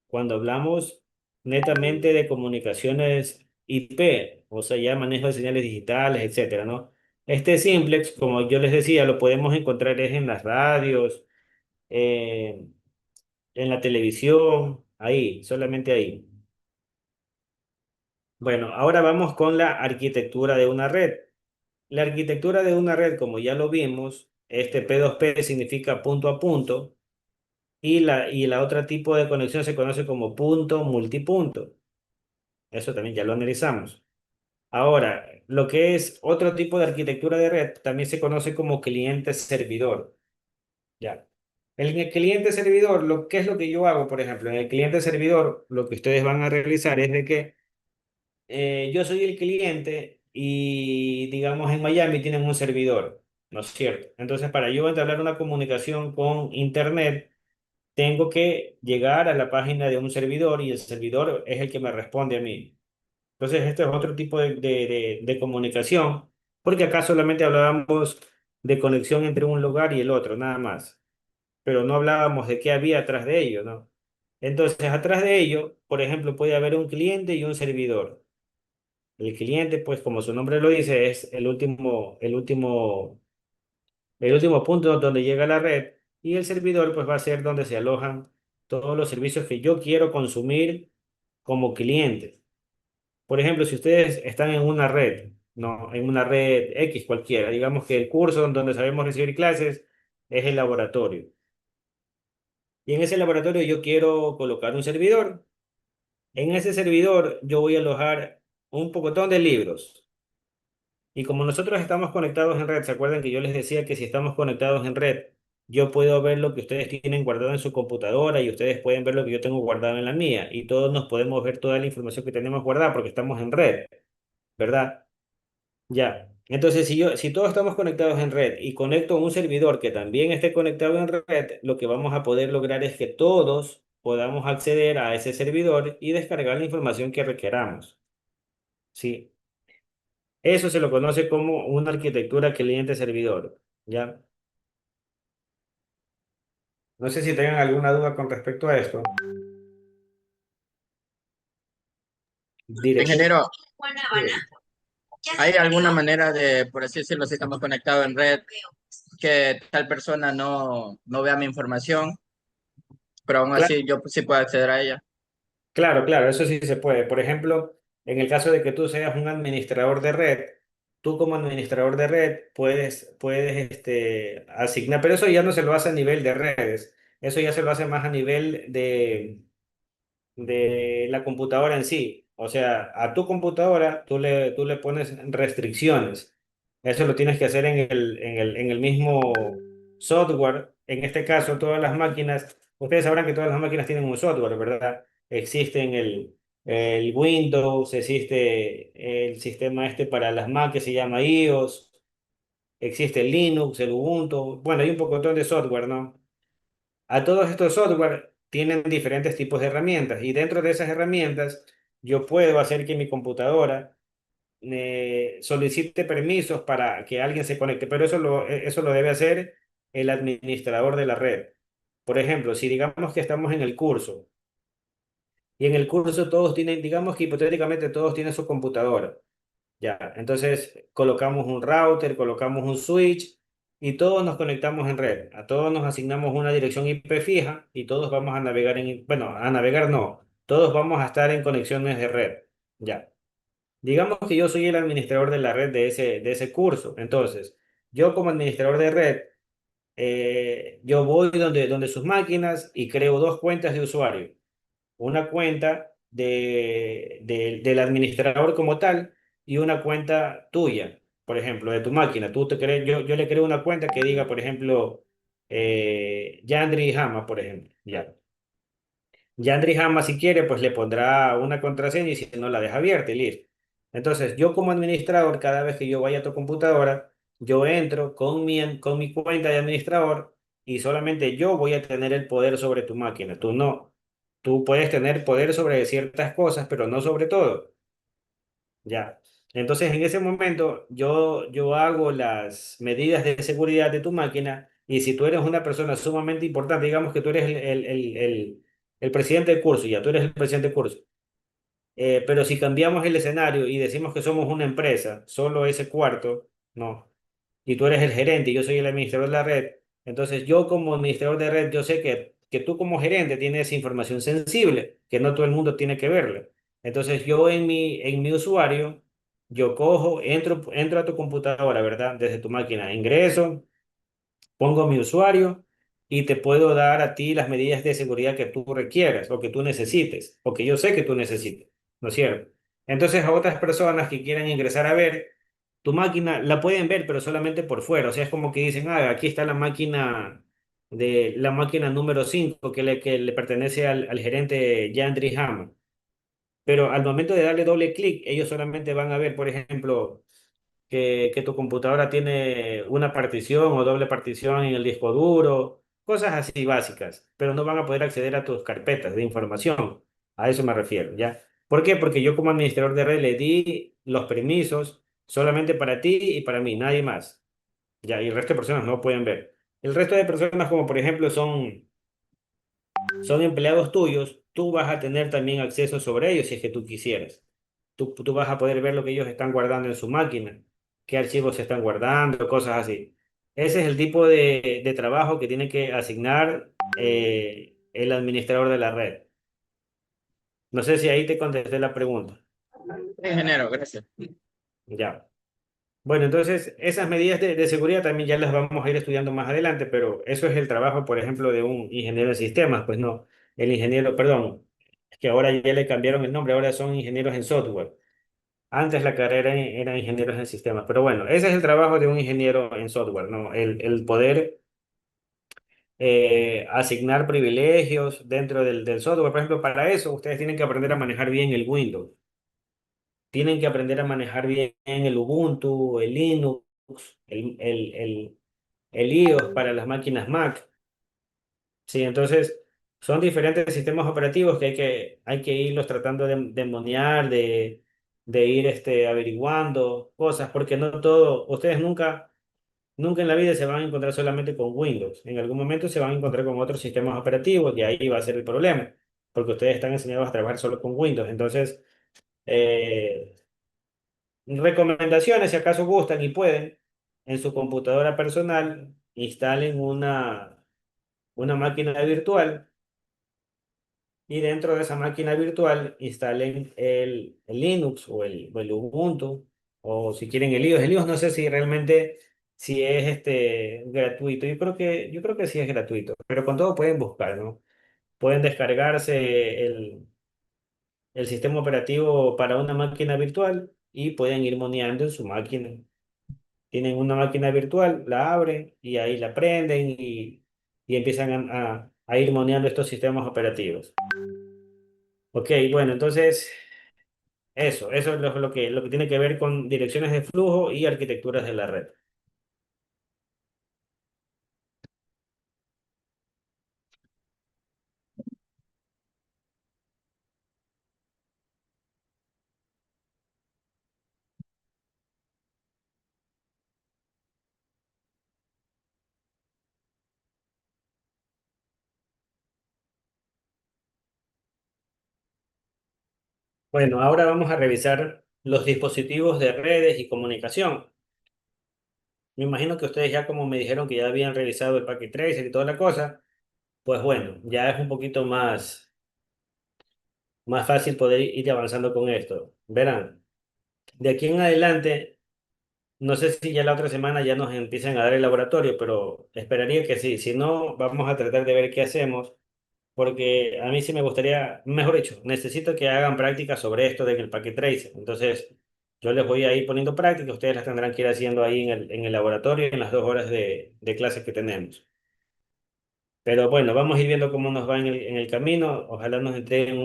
Cuando hablamos netamente de comunicaciones IP, o sea, ya manejo de señales digitales, etcétera, ¿no? Este simplex, como yo les decía, lo podemos encontrar es en las radios, eh, en la televisión, ahí, solamente ahí. Bueno, ahora vamos con la arquitectura de una red. La arquitectura de una red, como ya lo vimos, este P2P significa punto a punto y la otra tipo de conexión se conoce como punto multipunto. Eso también ya lo analizamos. Ahora, lo que es otro tipo de arquitectura de red también se conoce como cliente-servidor. Ya. En el cliente-servidor, ¿qué es lo que yo hago, por ejemplo? En el cliente-servidor, lo que ustedes van a realizar es de que yo soy el cliente y, digamos, en Miami tienen un servidor, ¿no es cierto? Entonces, para yo entablar una comunicación con Internet, tengo que llegar a la página de un servidor y el servidor es el que me responde a mí. Entonces, este es otro tipo de comunicación, porque acá solamente hablábamos de conexión entre un lugar y el otro, nada más, pero no hablábamos de qué había atrás de ello, ¿no? Entonces, atrás de ello, por ejemplo, puede haber un cliente y un servidor. El cliente, pues como su nombre lo dice, es el último punto donde llega la red y el servidor pues va a ser donde se alojan todos los servicios que yo quiero consumir como cliente. Por ejemplo, si ustedes están en una red, no, en una red X cualquiera, digamos que el curso donde sabemos recibir clases es el laboratorio. Y en ese laboratorio yo quiero colocar un servidor. En ese servidor yo voy a alojar un pocotón de libros. Y como nosotros estamos conectados en red, ¿se acuerdan que yo les decía que si estamos conectados en red, yo puedo ver lo que ustedes tienen guardado en su computadora y ustedes pueden ver lo que yo tengo guardado en la mía? Y todos nos podemos ver toda la información que tenemos guardada porque estamos en red, ¿verdad? Ya. Entonces, si todos estamos conectados en red y conecto un servidor que también esté conectado en red, lo que vamos a poder lograr es que todos podamos acceder a ese servidor y descargar la información que requeramos. ¿Sí? Eso se lo conoce como una arquitectura cliente-servidor. ¿Ya? No sé si tengan alguna duda con respecto a esto. Diré. Ingeniero, Dígame. ¿hay alguna manera de, por así decirlo, si estamos conectados en red, que tal persona no vea mi información, pero aún Claro, así yo sí puedo acceder a ella? claro, claro, eso sí se puede. Por ejemplo, en el caso de que tú seas un administrador de red, tú como administrador de red puedes asignar, pero eso ya no se lo hace a nivel de redes, eso ya se lo hace más a nivel de la computadora en sí. O sea, a tu computadora tú le pones restricciones. Eso lo tienes que hacer en el mismo software. En este caso, todas las máquinas, ustedes sabrán que todas las máquinas tienen un software, ¿verdad? Existe el Windows, existe el sistema este para las Mac que se llama iOS, existe el Linux, el Ubuntu. Bueno, hay un pocotón de software, ¿no? A todos estos software tienen diferentes tipos de herramientas y dentro de esas herramientas yo puedo hacer que mi computadora solicite permisos para que alguien se conecte, pero eso lo debe hacer el administrador de la red. Por ejemplo, si digamos que estamos en el curso y en el curso todos tienen, digamos que hipotéticamente todos tienen su computadora. Ya, entonces colocamos un router, colocamos un switch y todos nos conectamos en red. A todos nos asignamos una dirección IP fija y todos vamos a navegar bueno, a navegar no, todos vamos a estar en conexiones de red. Ya. Digamos que yo soy el administrador de la red de ese curso. Entonces, yo como administrador de red, yo voy donde sus máquinas y creo dos cuentas de usuario, una cuenta del administrador como tal y una cuenta tuya, por ejemplo, de tu máquina. Yo le creo una cuenta que diga, por ejemplo, Yandri Hama, por ejemplo. Ya. Yandri Hama, si quiere, pues le pondrá una contraseña y si no la deja abierta y listo. Entonces, yo como administrador, cada vez que yo vaya a tu computadora, yo entro con mi cuenta de administrador y solamente yo voy a tener el poder sobre tu máquina. Tú no. Tú puedes tener poder sobre ciertas cosas, pero no sobre todo. Ya. Entonces, en ese momento, yo hago las medidas de seguridad de tu máquina y si tú eres una persona sumamente importante, digamos que tú eres el presidente del curso, ya tú eres el presidente del curso. Pero si cambiamos el escenario y decimos que somos una empresa, solo ese cuarto, no. Y tú eres el gerente y yo soy el administrador de la red, entonces yo como administrador de red, yo sé que tú como gerente tienes información sensible, que no todo el mundo tiene que verla. Entonces yo en mi usuario, yo cojo, entro a tu computadora, ¿verdad? Desde tu máquina, ingreso, pongo mi usuario y te puedo dar a ti las medidas de seguridad que tú requieras o que tú necesites o que yo sé que tú necesites, ¿no es cierto? Entonces a otras personas que quieran ingresar a ver tu máquina, la pueden ver, pero solamente por fuera. O sea, es como que dicen, aquí está la máquina número 5 que le pertenece al gerente Yandri Ham. Pero al momento de darle doble clic, ellos solamente van a ver, por ejemplo, que tu computadora tiene una partición o doble partición en el disco duro, cosas así básicas, pero no van a poder acceder a tus carpetas de información. A eso me refiero, ¿ya? ¿Por qué? Porque yo como administrador de red le di los permisos solamente para ti y para mí, nadie más, ¿ya? Y el resto de personas no pueden ver. El resto de personas, como por ejemplo son empleados tuyos, tú vas a tener también acceso sobre ellos si es que tú quisieras. tú vas a poder ver lo que ellos están guardando en su máquina, qué archivos se están guardando, cosas así. Ese es el tipo de trabajo que tiene que asignar el administrador de la red. No sé si ahí te contesté la pregunta. Ingeniero, gracias. Ya. Bueno, entonces esas medidas de seguridad también ya las vamos a ir estudiando más adelante, pero eso es el trabajo, por ejemplo, de un ingeniero de sistemas. Pues no, el ingeniero, perdón, es que ahora ya le cambiaron el nombre, ahora son ingenieros en software. Antes la carrera era ingenieros en sistemas, pero bueno, ese es el trabajo de un ingeniero en software, ¿no? El poder asignar privilegios dentro del software. Por ejemplo, para eso ustedes tienen que aprender a manejar bien el Windows, tienen que aprender a manejar bien el Ubuntu, el Linux, el iOS para las máquinas Mac. Sí, entonces son diferentes sistemas operativos que hay que irlos tratando de monear, de ir averiguando cosas, porque no todo, ustedes nunca en la vida se van a encontrar solamente con Windows. En algún momento se van a encontrar con otros sistemas operativos y ahí va a ser el problema, porque ustedes están enseñados a trabajar solo con Windows. Entonces, eh, recomendaciones, si acaso gustan y pueden, en su computadora personal, instalen una máquina virtual y dentro de esa máquina virtual instalen el Linux o el Ubuntu o si quieren el iOS. El iOS no sé si realmente si es gratuito. Yo creo que sí es gratuito, pero con todo pueden buscar, ¿no? Pueden descargarse el sistema operativo para una máquina virtual y pueden ir moneando en su máquina. Tienen una máquina virtual, la abren y ahí la prenden y empiezan a ir moneando estos sistemas operativos. Ok, bueno, entonces eso es lo que tiene que ver con direcciones de flujo y arquitecturas de la red. Bueno, ahora vamos a revisar los dispositivos de redes y comunicación. Me imagino que ustedes ya como me dijeron que ya habían revisado el Packet Tracer y toda la cosa, pues bueno, ya es un poquito más fácil poder ir avanzando con esto. Verán, de aquí en adelante, no sé si ya la otra semana ya nos empiezan a dar el laboratorio, pero esperaría que sí. Si no, vamos a tratar de ver qué hacemos porque a mí sí me gustaría, mejor dicho, necesito que hagan prácticas sobre esto de que el packet tracer. Entonces, yo les voy a ir poniendo prácticas, ustedes las tendrán que ir haciendo ahí en el laboratorio en las 2 horas de clases que tenemos. Pero bueno, vamos a ir viendo cómo nos va en el camino. Ojalá nos entreguen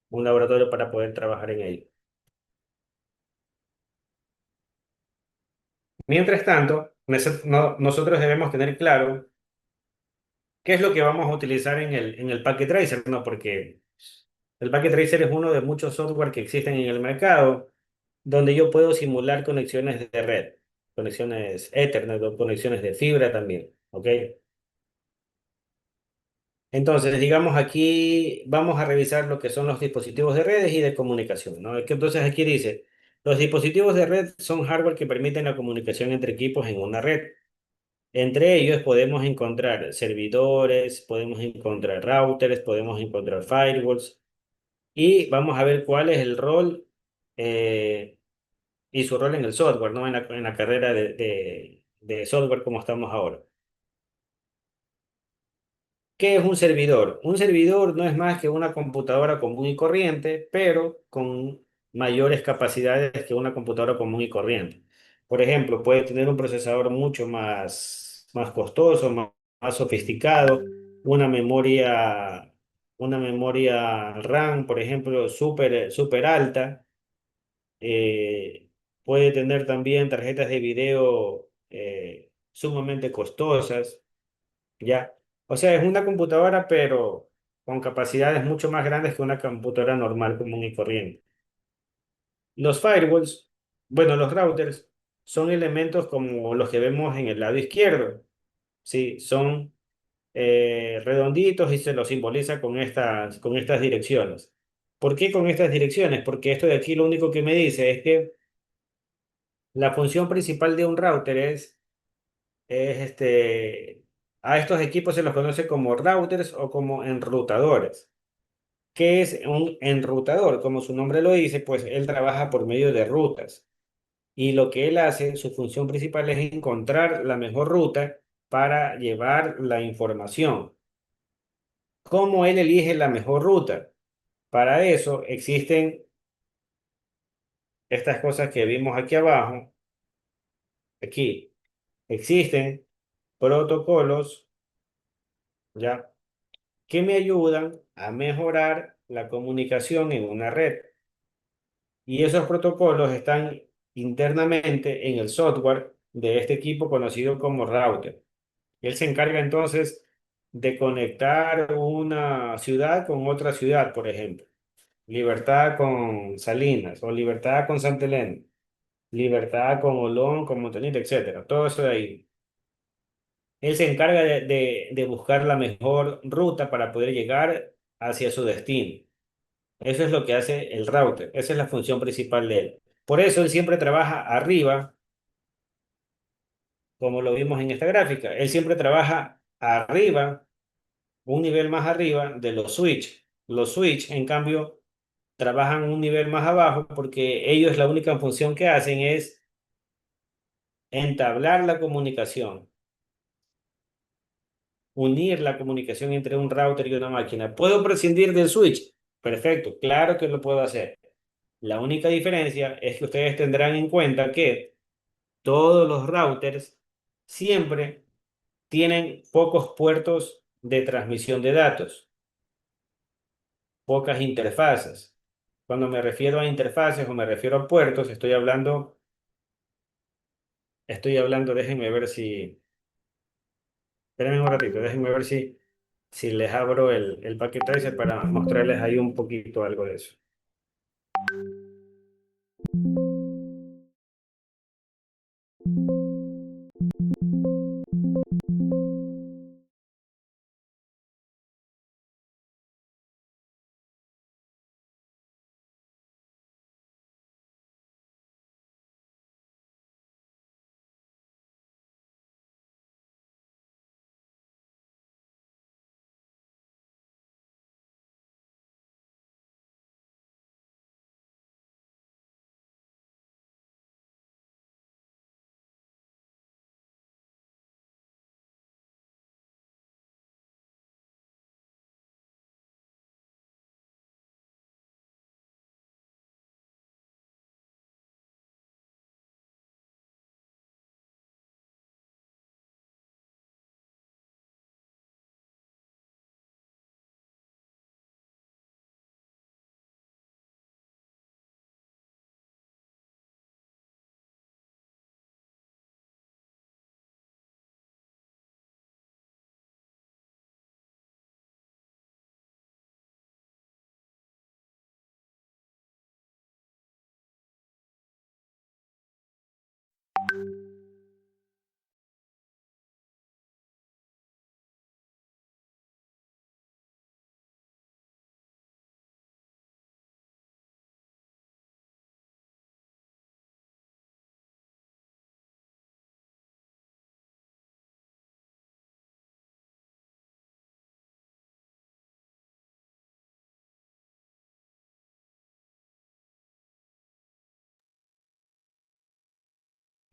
un laboratorio para poder trabajar en ello. Mientras tanto, nosotros debemos tener claro qué es lo que vamos a utilizar en el packet tracer, ¿no? Porque el packet tracer es uno de muchos software que existen en el mercado donde yo puedo simular conexiones de red, conexiones Ethernet o conexiones de fibra también, ¿ok? Entonces, digamos aquí vamos a revisar lo que son los dispositivos de redes y de comunicación, ¿no? Es que entonces aquí dice, los dispositivos de red son hardware que permiten la comunicación entre equipos en una red. Entre ellos podemos encontrar servidores, podemos encontrar routers, podemos encontrar firewalls y vamos a ver cuál es el rol eh, y su rol en el software, ¿no? En la carrera de software como estamos ahora. ¿Qué es un servidor? Un servidor no es más que una computadora común y corriente, pero con mayores capacidades que una computadora común y corriente. Por ejemplo, puede tener un procesador mucho más costoso, más sofisticado, una memoria, una memoria RAM, por ejemplo, súper alta. Puede tener también tarjetas de video sumamente costosas, ¿ya? O sea, es una computadora, pero con capacidades mucho más grandes que una computadora normal, común y corriente. Los firewalls, bueno, los routers, son elementos como los que vemos en el lado izquierdo, ¿sí? Son redonditos y se los simboliza con estas direcciones. ¿Por qué con estas direcciones? Porque esto de aquí lo único que me dice es que la función principal de un router a estos equipos se los conoce como routers o como enrutadores. ¿Qué es un enrutador? Como su nombre lo dice, pues él trabaja por medio de rutas. Y lo que él hace, su función principal es encontrar la mejor ruta para llevar la información. ¿Cómo él elige la mejor ruta? Para eso existen estas cosas que vimos aquí abajo. Aquí existen protocolos, ¿ya? Que me ayudan a mejorar la comunicación en una red. Y esos protocolos están internamente en el software de este equipo conocido como router. Él se encarga entonces de conectar una ciudad con otra ciudad, por ejemplo. Libertad con Salinas o Libertad con Santa Elena, Libertad con Olón, con Montañita, etcétera. Todo eso de ahí. Él se encarga de buscar la mejor ruta para poder llegar hacia su destino. Eso es lo que hace el router. Esa es la función principal de él. Por eso él siempre trabaja arriba, como lo vimos en esta gráfica. Él siempre trabaja arriba, un nivel más arriba de los switch. Los switch, en cambio, trabajan un nivel más abajo porque ellos la única función que hacen es entablar la comunicación, unir la comunicación entre un router y una máquina. ¿Puedo prescindir del switch? Perfecto, claro que lo puedo hacer. La única diferencia es que ustedes tendrán en cuenta que todos los routers siempre tienen pocos puertos de transmisión de datos, pocas interfaces. Cuando me refiero a interfaces o me refiero a puertos, déjenme ver si, espérenme un ratito, déjenme ver si les abro el Packet Tracer para mostrarles ahí un poquito algo de eso.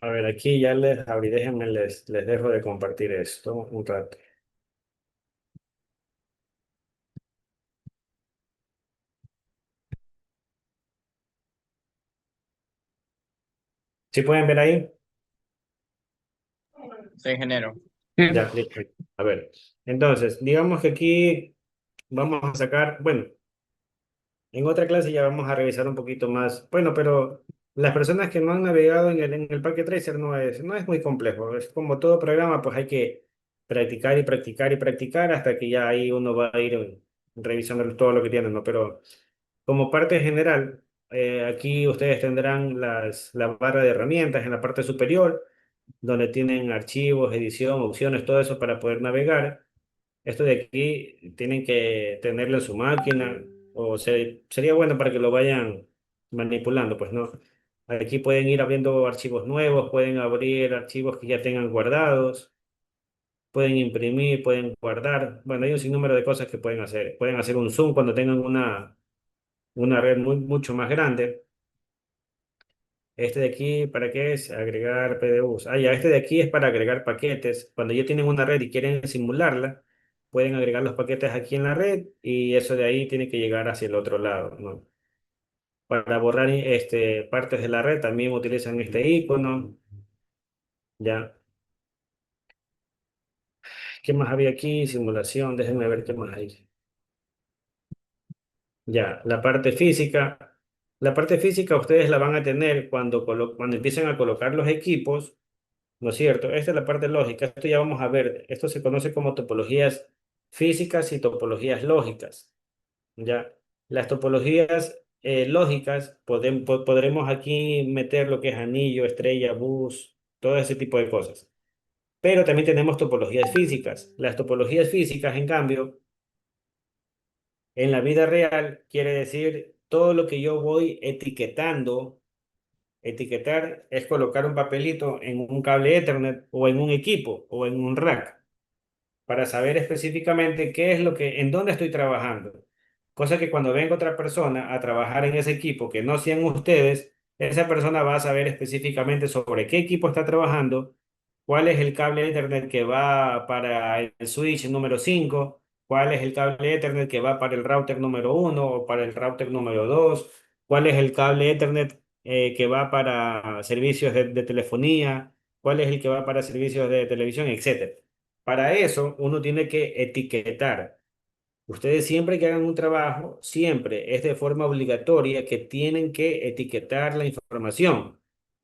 A ver, aquí ya les abrí, déjenme, les dejo de compartir esto un rato. ¿Sí pueden ver ahí? Sí, ingeniero. Ya, listo. A ver, entonces, digamos que aquí vamos a sacar, bueno, en otra clase ya vamos a revisar un poquito más. Bueno, pero las personas que no han navegado en el Packet Tracer no es muy complejo. Es como todo programa, pues hay que practicar y practicar y practicar hasta que ya ahí uno va a ir revisando todo lo que tienen, ¿no? Pero como parte general, aquí ustedes tendrán la barra de herramientas en la parte superior, donde tienen archivos, edición, opciones, todo eso para poder navegar. Esto de aquí tienen que tenerlo en su máquina sería bueno para que lo vayan manipulando, pues no. Aquí pueden ir abriendo archivos nuevos, pueden abrir archivos que ya tengan guardados, pueden imprimir, pueden guardar. Bueno, hay un sinnúmero de cosas que pueden hacer. Pueden hacer un zoom cuando tengan una red mucho más grande. Este de aquí, ¿para qué es? Agregar PDUs. Ah, ya, este de aquí es para agregar paquetes. Cuando ya tienen una red y quieren simularla, pueden agregar los paquetes aquí en la red y eso de ahí tiene que llegar hacia el otro lado, ¿no? Para borrar partes de la red también utilizan este icono. Ya. ¿Qué más había aquí? Simulación. Déjenme ver qué más hay. Ya, la parte física. La parte física ustedes la van a tener cuando empiecen a colocar los equipos. ¿No es cierto? Esta es la parte lógica. Esto ya vamos a ver. Esto se conoce como topologías físicas y topologías lógicas. ¿Ya? Las topologías lógicas podremos aquí meter lo que es anillo, estrella, bus, todo ese tipo de cosas. Pero también tenemos topologías físicas. Las topologías físicas, en cambio, en la vida real quiere decir todo lo que yo voy etiquetando. Etiquetar es colocar un papelito en un cable Ethernet o en un equipo o en un rack para saber específicamente qué es en dónde estoy trabajando. Cosa que cuando venga otra persona a trabajar en ese equipo que no sean ustedes, esa persona va a saber específicamente sobre qué equipo está trabajando, cuál es el cable Ethernet que va para el switch número 5, cuál es el cable Ethernet que va para el router número 1 o para el router número 2, cuál es el cable Ethernet que va para servicios de telefonía, cuál es el que va para servicios de televisión, etcétera. Para eso, uno tiene que etiquetar. Ustedes siempre que hagan un trabajo, siempre es de forma obligatoria que tienen que etiquetar la información,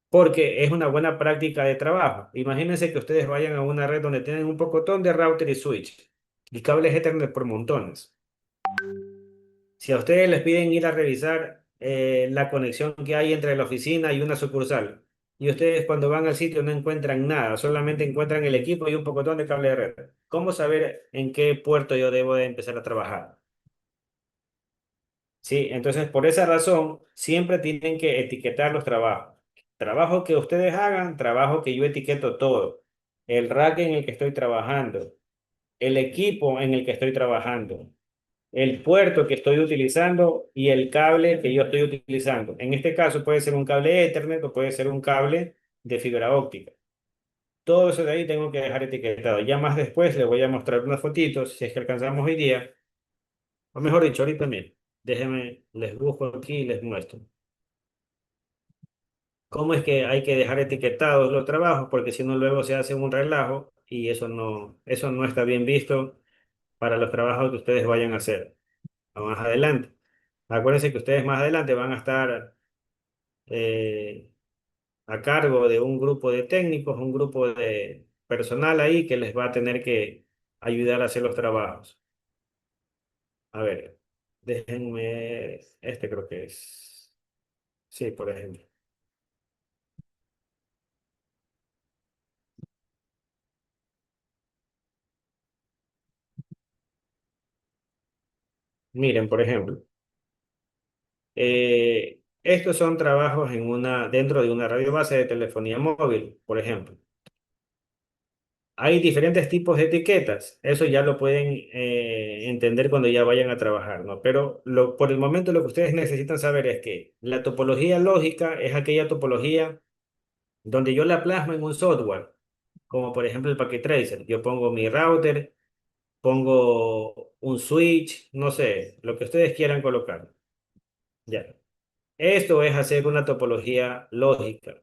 porque es una buena práctica de trabajo. Imagínense que ustedes vayan a una red donde tienen un pocotón de router y switch y cables Ethernet por montones. Si a ustedes les piden ir a revisar la conexión que hay entre la oficina y una sucursal, y ustedes cuando van al sitio no encuentran nada, solamente encuentran el equipo y un pocotón de cable de red, ¿cómo saber en qué puerto yo debo de empezar a trabajar? Sí, entonces por esa razón siempre tienen que etiquetar los trabajos. Trabajo que ustedes hagan, trabajo que yo etiqueto todo. El rack en el que estoy trabajando, el equipo en el que estoy trabajando, el puerto que estoy utilizando y el cable que yo estoy utilizando. En este caso puede ser un cable Ethernet o puede ser un cable de fibra óptica. Todo eso de ahí tengo que dejar etiquetado. Ya más después les voy a mostrar unas fotitos, si es que alcanzamos hoy día, o mejor dicho, ahorita también. Déjenme, les busco aquí y les muestro. ¿Cómo es que hay que dejar etiquetados los trabajos? Porque si no, luego se hace un relajo y eso no está bien visto para los trabajos que ustedes vayan a hacer más adelante. Acuérdense que ustedes más adelante van a estar eh, a cargo de un grupo de técnicos, un grupo de personal ahí que les va a tener que ayudar a hacer los trabajos. A ver, déjenme, este creo que es, sí, por ejemplo. Miren, por ejemplo, estos son trabajos dentro de una radio base de telefonía móvil, por ejemplo. Hay diferentes tipos de etiquetas, eso ya lo pueden entender cuando ya vayan a trabajar, ¿no? Pero por el momento lo que ustedes necesitan saber es que la topología lógica es aquella topología donde yo la plasmo en un software, como por ejemplo el Packet Tracer. Yo pongo mi router, pongo un switch, no sé, lo que ustedes quieran colocar. Ya. Esto es hacer una topología lógica.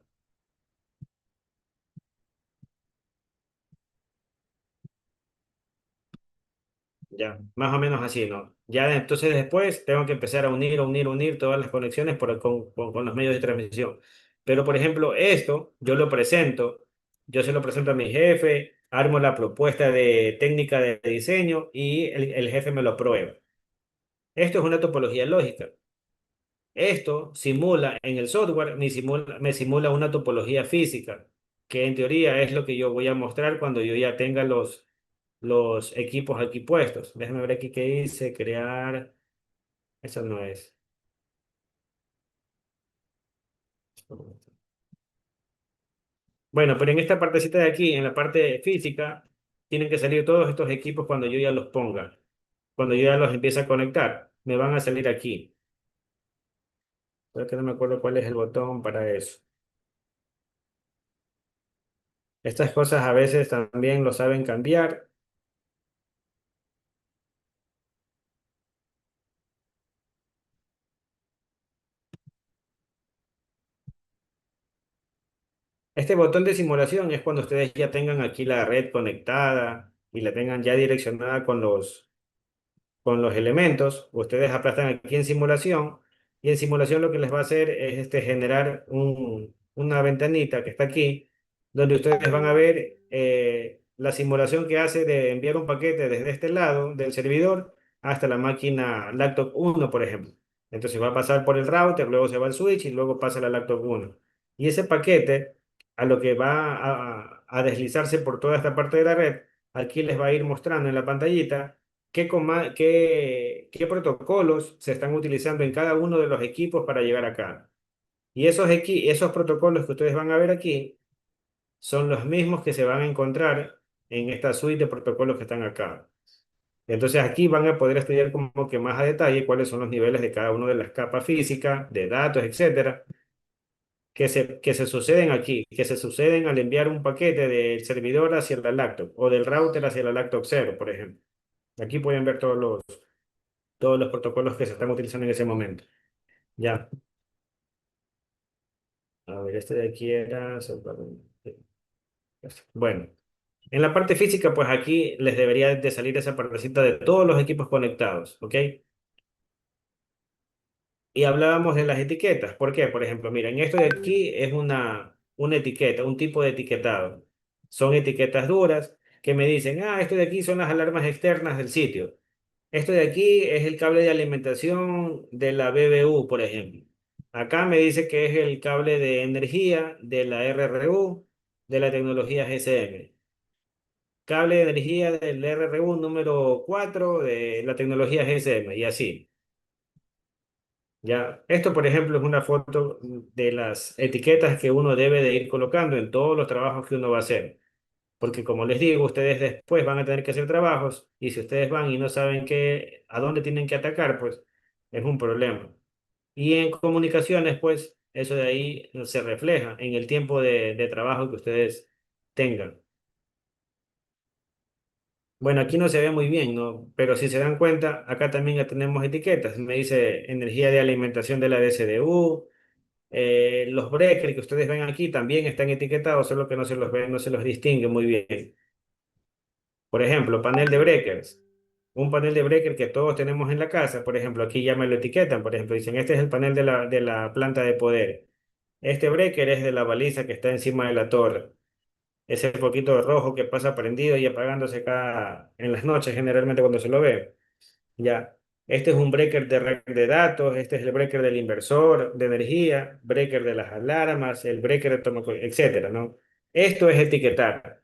Ya, más o menos así, ¿no? Ya entonces después tengo que empezar a unir todas las conexiones con los medios de transmisión. Pero, por ejemplo, esto yo lo presento, yo se lo presento a mi jefe, armo la propuesta de técnica de diseño y el jefe me lo aprueba. Esto es una topología lógica. Esto simula en el software, me simula una topología física, que en teoría es lo que yo voy a mostrar cuando yo ya tenga los equipos aquí puestos. Déjame ver aquí qué dice, crear. Eso no es. Bueno, pero en esta partecita de aquí, en la parte física, tienen que salir todos estos equipos cuando yo ya los ponga. Cuando yo ya los empiece a conectar, me van a salir aquí. Pero que no me acuerdo cuál es el botón para eso. Estas cosas a veces también lo saben cambiar. Este botón de simulación es cuando ustedes ya tengan aquí la red conectada y la tengan ya direccionada con los elementos. Ustedes aplastan aquí en simulación y en simulación lo que les va a hacer es generar una ventanita que está aquí donde ustedes van a ver la simulación que hace de enviar un paquete desde este lado del servidor hasta la máquina laptop 1, por ejemplo. Entonces va a pasar por el router, luego se va al switch y luego pasa a la laptop 1. Y ese paquete, a lo que va a deslizarse por toda esta parte de la red, aquí les va a ir mostrando en la pantallita qué protocolos se están utilizando en cada uno de los equipos para llegar acá. Y esos protocolos que ustedes van a ver aquí son los mismos que se van a encontrar en esta suite de protocolos que están acá. Entonces aquí van a poder estudiar como que más a detalle cuáles son los niveles de cada una de las capas físicas, de datos, etcétera, que se suceden aquí, que se suceden al enviar un paquete del servidor hacia la laptop o del router hacia la laptop cero, por ejemplo. Aquí pueden ver todos los protocolos que se están utilizando en ese momento. Ya, a ver, este de aquí era... Bueno, en la parte física, pues aquí les debería de salir esa partecita de todos los equipos conectados, ¿ok? Y hablábamos de las etiquetas. ¿Por qué? Por ejemplo, miren, esto de aquí es una etiqueta, un tipo de etiquetado. Son etiquetas duras que me dicen, esto de aquí son las alarmas externas del sitio. Esto de aquí es el cable de alimentación de la BBU, por ejemplo. Acá me dice que es el cable de energía de la RRU de la tecnología GSM. Cable de energía del RRU número 4 de la tecnología GSM y así. Ya, esto por ejemplo es una foto de las etiquetas que uno debe de ir colocando en todos los trabajos que uno va a hacer. Porque como les digo, ustedes después van a tener que hacer trabajos y si ustedes van y no saben a dónde tienen que atacar, pues es un problema. Y en comunicaciones, pues eso de ahí se refleja en el tiempo de trabajo que ustedes tengan. Bueno, aquí no se ve muy bien, ¿no? Pero si se dan cuenta, acá también ya tenemos etiquetas. Me dice energía de alimentación de la DCDU. Los breakers que ustedes ven aquí también están etiquetados, solo que no se los ve, no se los distingue muy bien. Por ejemplo, panel de breakers. Un panel de breaker que todos tenemos en la casa, por ejemplo, aquí ya me lo etiquetan, por ejemplo, dicen, este es el panel de la planta de poder. Este breaker es de la baliza que está encima de la torre. Ese poquito rojo que pasa prendido y apagándose cada, en las noches, generalmente cuando se lo ve. Ya. Este es un breaker de red de datos, este es el breaker del inversor de energía, breaker de las alarmas, el breaker de toma, etcétera, ¿no? Esto es etiquetar.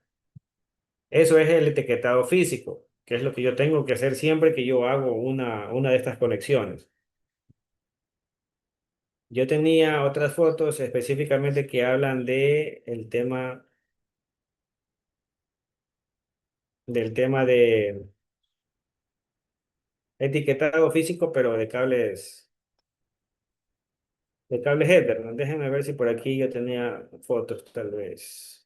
Eso es el etiquetado físico, que es lo que yo tengo que hacer siempre que yo hago una de estas conexiones. Yo tenía otras fotos específicamente que hablan del tema de etiquetado físico, pero de cables Ethernet. Déjenme ver si por aquí yo tenía fotos, tal vez.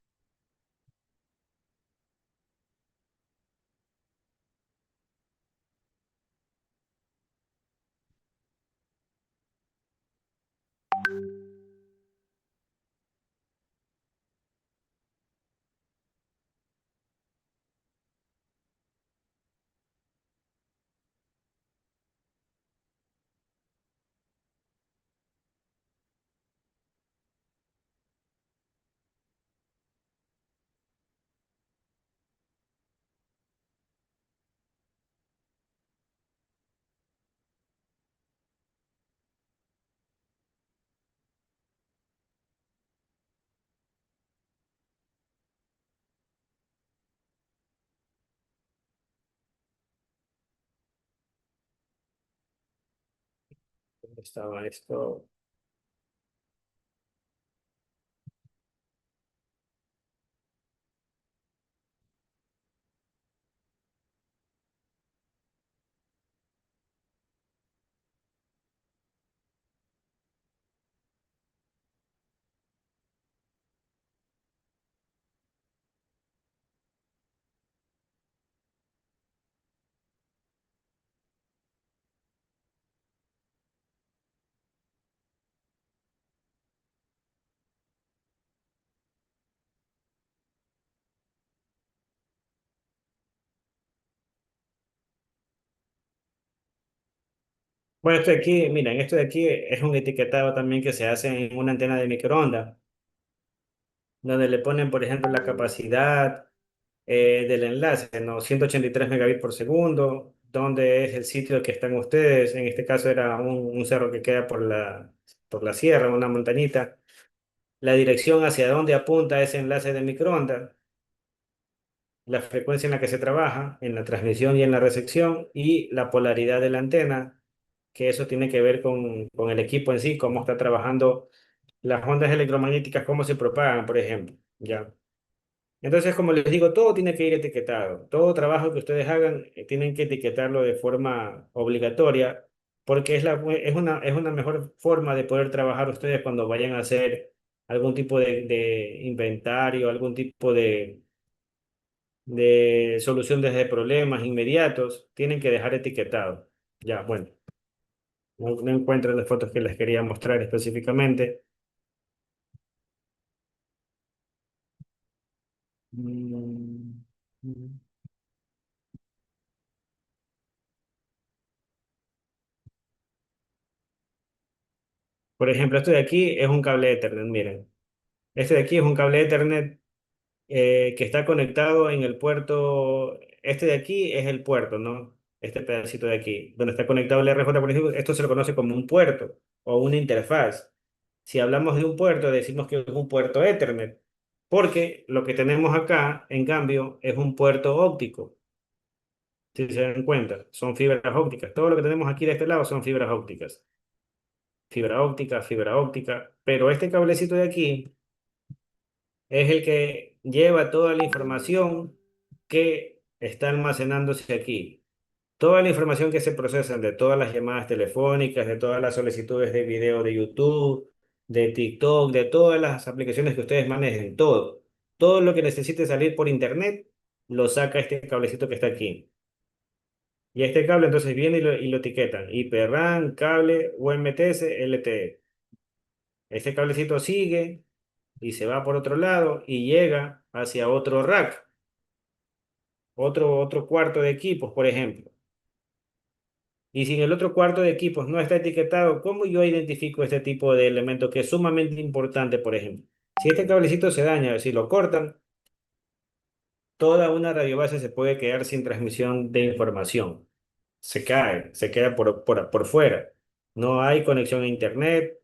Estaba esto. Bueno, esto de aquí, miren, esto de aquí es un etiquetado también que se hace en una antena de microondas, donde le ponen, por ejemplo, la capacidad del enlace, ¿no? 183 megabits por segundo, dónde es el sitio que están ustedes. En este caso era un cerro que queda por la sierra, una montañita. La dirección hacia dónde apunta ese enlace de microondas, la frecuencia en la que se trabaja, en la transmisión y en la recepción, y la polaridad de la antena, que eso tiene que ver con el equipo en sí, cómo está trabajando las ondas electromagnéticas, cómo se propagan, por ejemplo. ¿Ya? Entonces, como les digo, todo tiene que ir etiquetado. Todo trabajo que ustedes hagan tienen que etiquetarlo de forma obligatoria, porque es una mejor forma de poder trabajar ustedes cuando vayan a hacer algún tipo de inventario, algún tipo de solución desde problemas inmediatos. Tienen que dejar etiquetado. Ya, bueno, no encuentro las fotos que les quería mostrar específicamente. Mm, mm. Por ejemplo, esto de aquí es un cable Ethernet, miren. Este de aquí es un cable Ethernet que está conectado en el puerto. Este de aquí es el puerto, ¿no? Este pedacito de aquí, donde está conectado el RJ, por ejemplo, esto se lo conoce como un puerto o una interfaz. Si hablamos de un puerto, decimos que es un puerto Ethernet, porque lo que tenemos acá, en cambio, es un puerto óptico. Si se dan cuenta, son fibras ópticas. Todo lo que tenemos aquí de este lado son fibras ópticas. Fibra óptica, pero este cablecito de aquí es el que lleva toda la información que está almacenándose aquí. Toda la información que se procesa de todas las llamadas telefónicas, de todas las solicitudes de video de YouTube, de TikTok, de todas las aplicaciones que ustedes manejen, todo. Todo lo que necesite salir por internet, lo saca este cablecito que está aquí. Y este cable entonces viene y lo etiquetan. IP RAN, cable, UMTS, LTE. Este cablecito sigue y se va por otro lado y llega hacia otro rack, otro cuarto de equipos, por ejemplo. Y si en el otro cuarto de equipos no está etiquetado, ¿cómo yo identifico este tipo de elemento que es sumamente importante, por ejemplo? Si este cablecito se daña, si lo cortan, toda una radiobase se puede quedar sin transmisión de información. Se cae, se queda por fuera. No hay conexión a internet,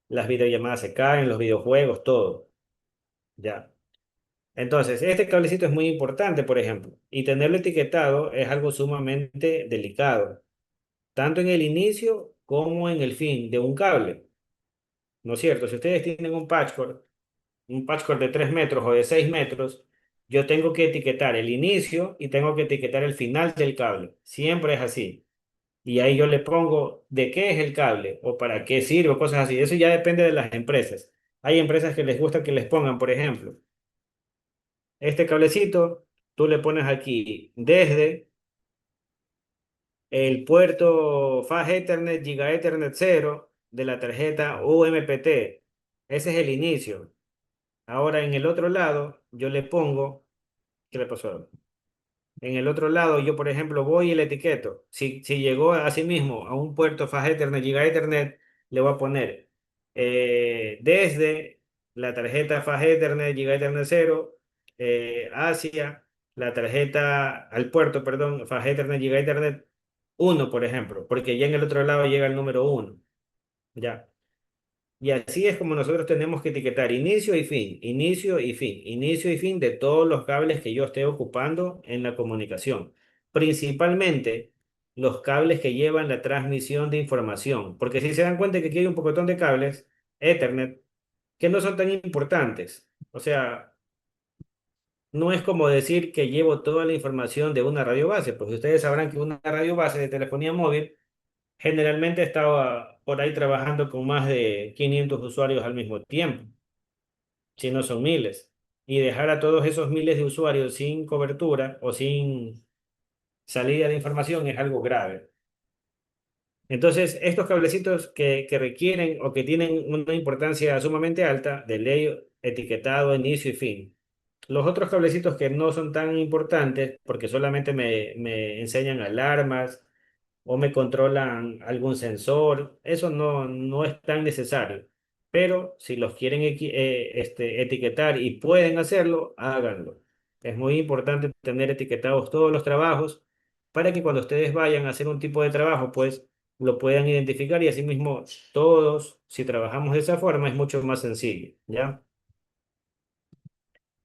las videollamadas se caen, los videojuegos, todo. Ya. Entonces, este cablecito es muy importante, por ejemplo, y tenerlo etiquetado es algo sumamente delicado, tanto en el inicio como en el fin de un cable, ¿no es cierto? Si ustedes tienen un patchcord de 3 metros o de 6 metros, yo tengo que etiquetar el inicio y tengo que etiquetar el final del cable. Siempre es así. Y ahí yo le pongo de qué es el cable o para qué sirve, o cosas así. Eso ya depende de las empresas. Hay empresas que les gusta que les pongan, por ejemplo, este cablecito, tú le pones aquí desde el puerto Fast Ethernet Giga Ethernet 0 de la tarjeta UMPT. Ese es el inicio. Ahora en el otro lado yo le pongo, ¿qué le pasó? En el otro lado yo, por ejemplo, voy y le etiqueto. Si llegó a sí mismo a un puerto Fast Ethernet Giga Ethernet, le voy a poner desde la tarjeta Fast Ethernet Giga Ethernet 0 hacia la tarjeta, al puerto, perdón, Fast Ethernet Giga Ethernet 1, por ejemplo, porque ya en el otro lado llega el número 1. Ya. Y así es como nosotros tenemos que etiquetar inicio y fin, inicio y fin, inicio y fin de todos los cables que yo esté ocupando en la comunicación. Principalmente. los cables que llevan la transmisión de información. Porque si se dan cuenta que aquí hay un pocotón de cables Ethernet que no son tan importantes. O sea, no es como decir que llevo toda la información de una radio base, porque ustedes sabrán que una radio base de telefonía móvil generalmente estaba por ahí trabajando con más de 500 usuarios al mismo tiempo, si no son miles. Y dejar a todos esos miles de usuarios sin cobertura o sin salida de información es algo grave. Entonces, estos cablecitos que requieren o que tienen una importancia sumamente alta, de ley etiquetado inicio y fin. Los otros cablecitos que no son tan importantes, porque solamente me enseñan alarmas o me controlan algún sensor, eso no es tan necesario. Pero si los quieren etiquetar y pueden hacerlo, háganlo. Es muy importante tener etiquetados todos los trabajos para que cuando ustedes vayan a hacer un tipo de trabajo, pues lo puedan identificar y asimismo todos, si trabajamos de esa forma, es mucho más sencillo, ¿ya?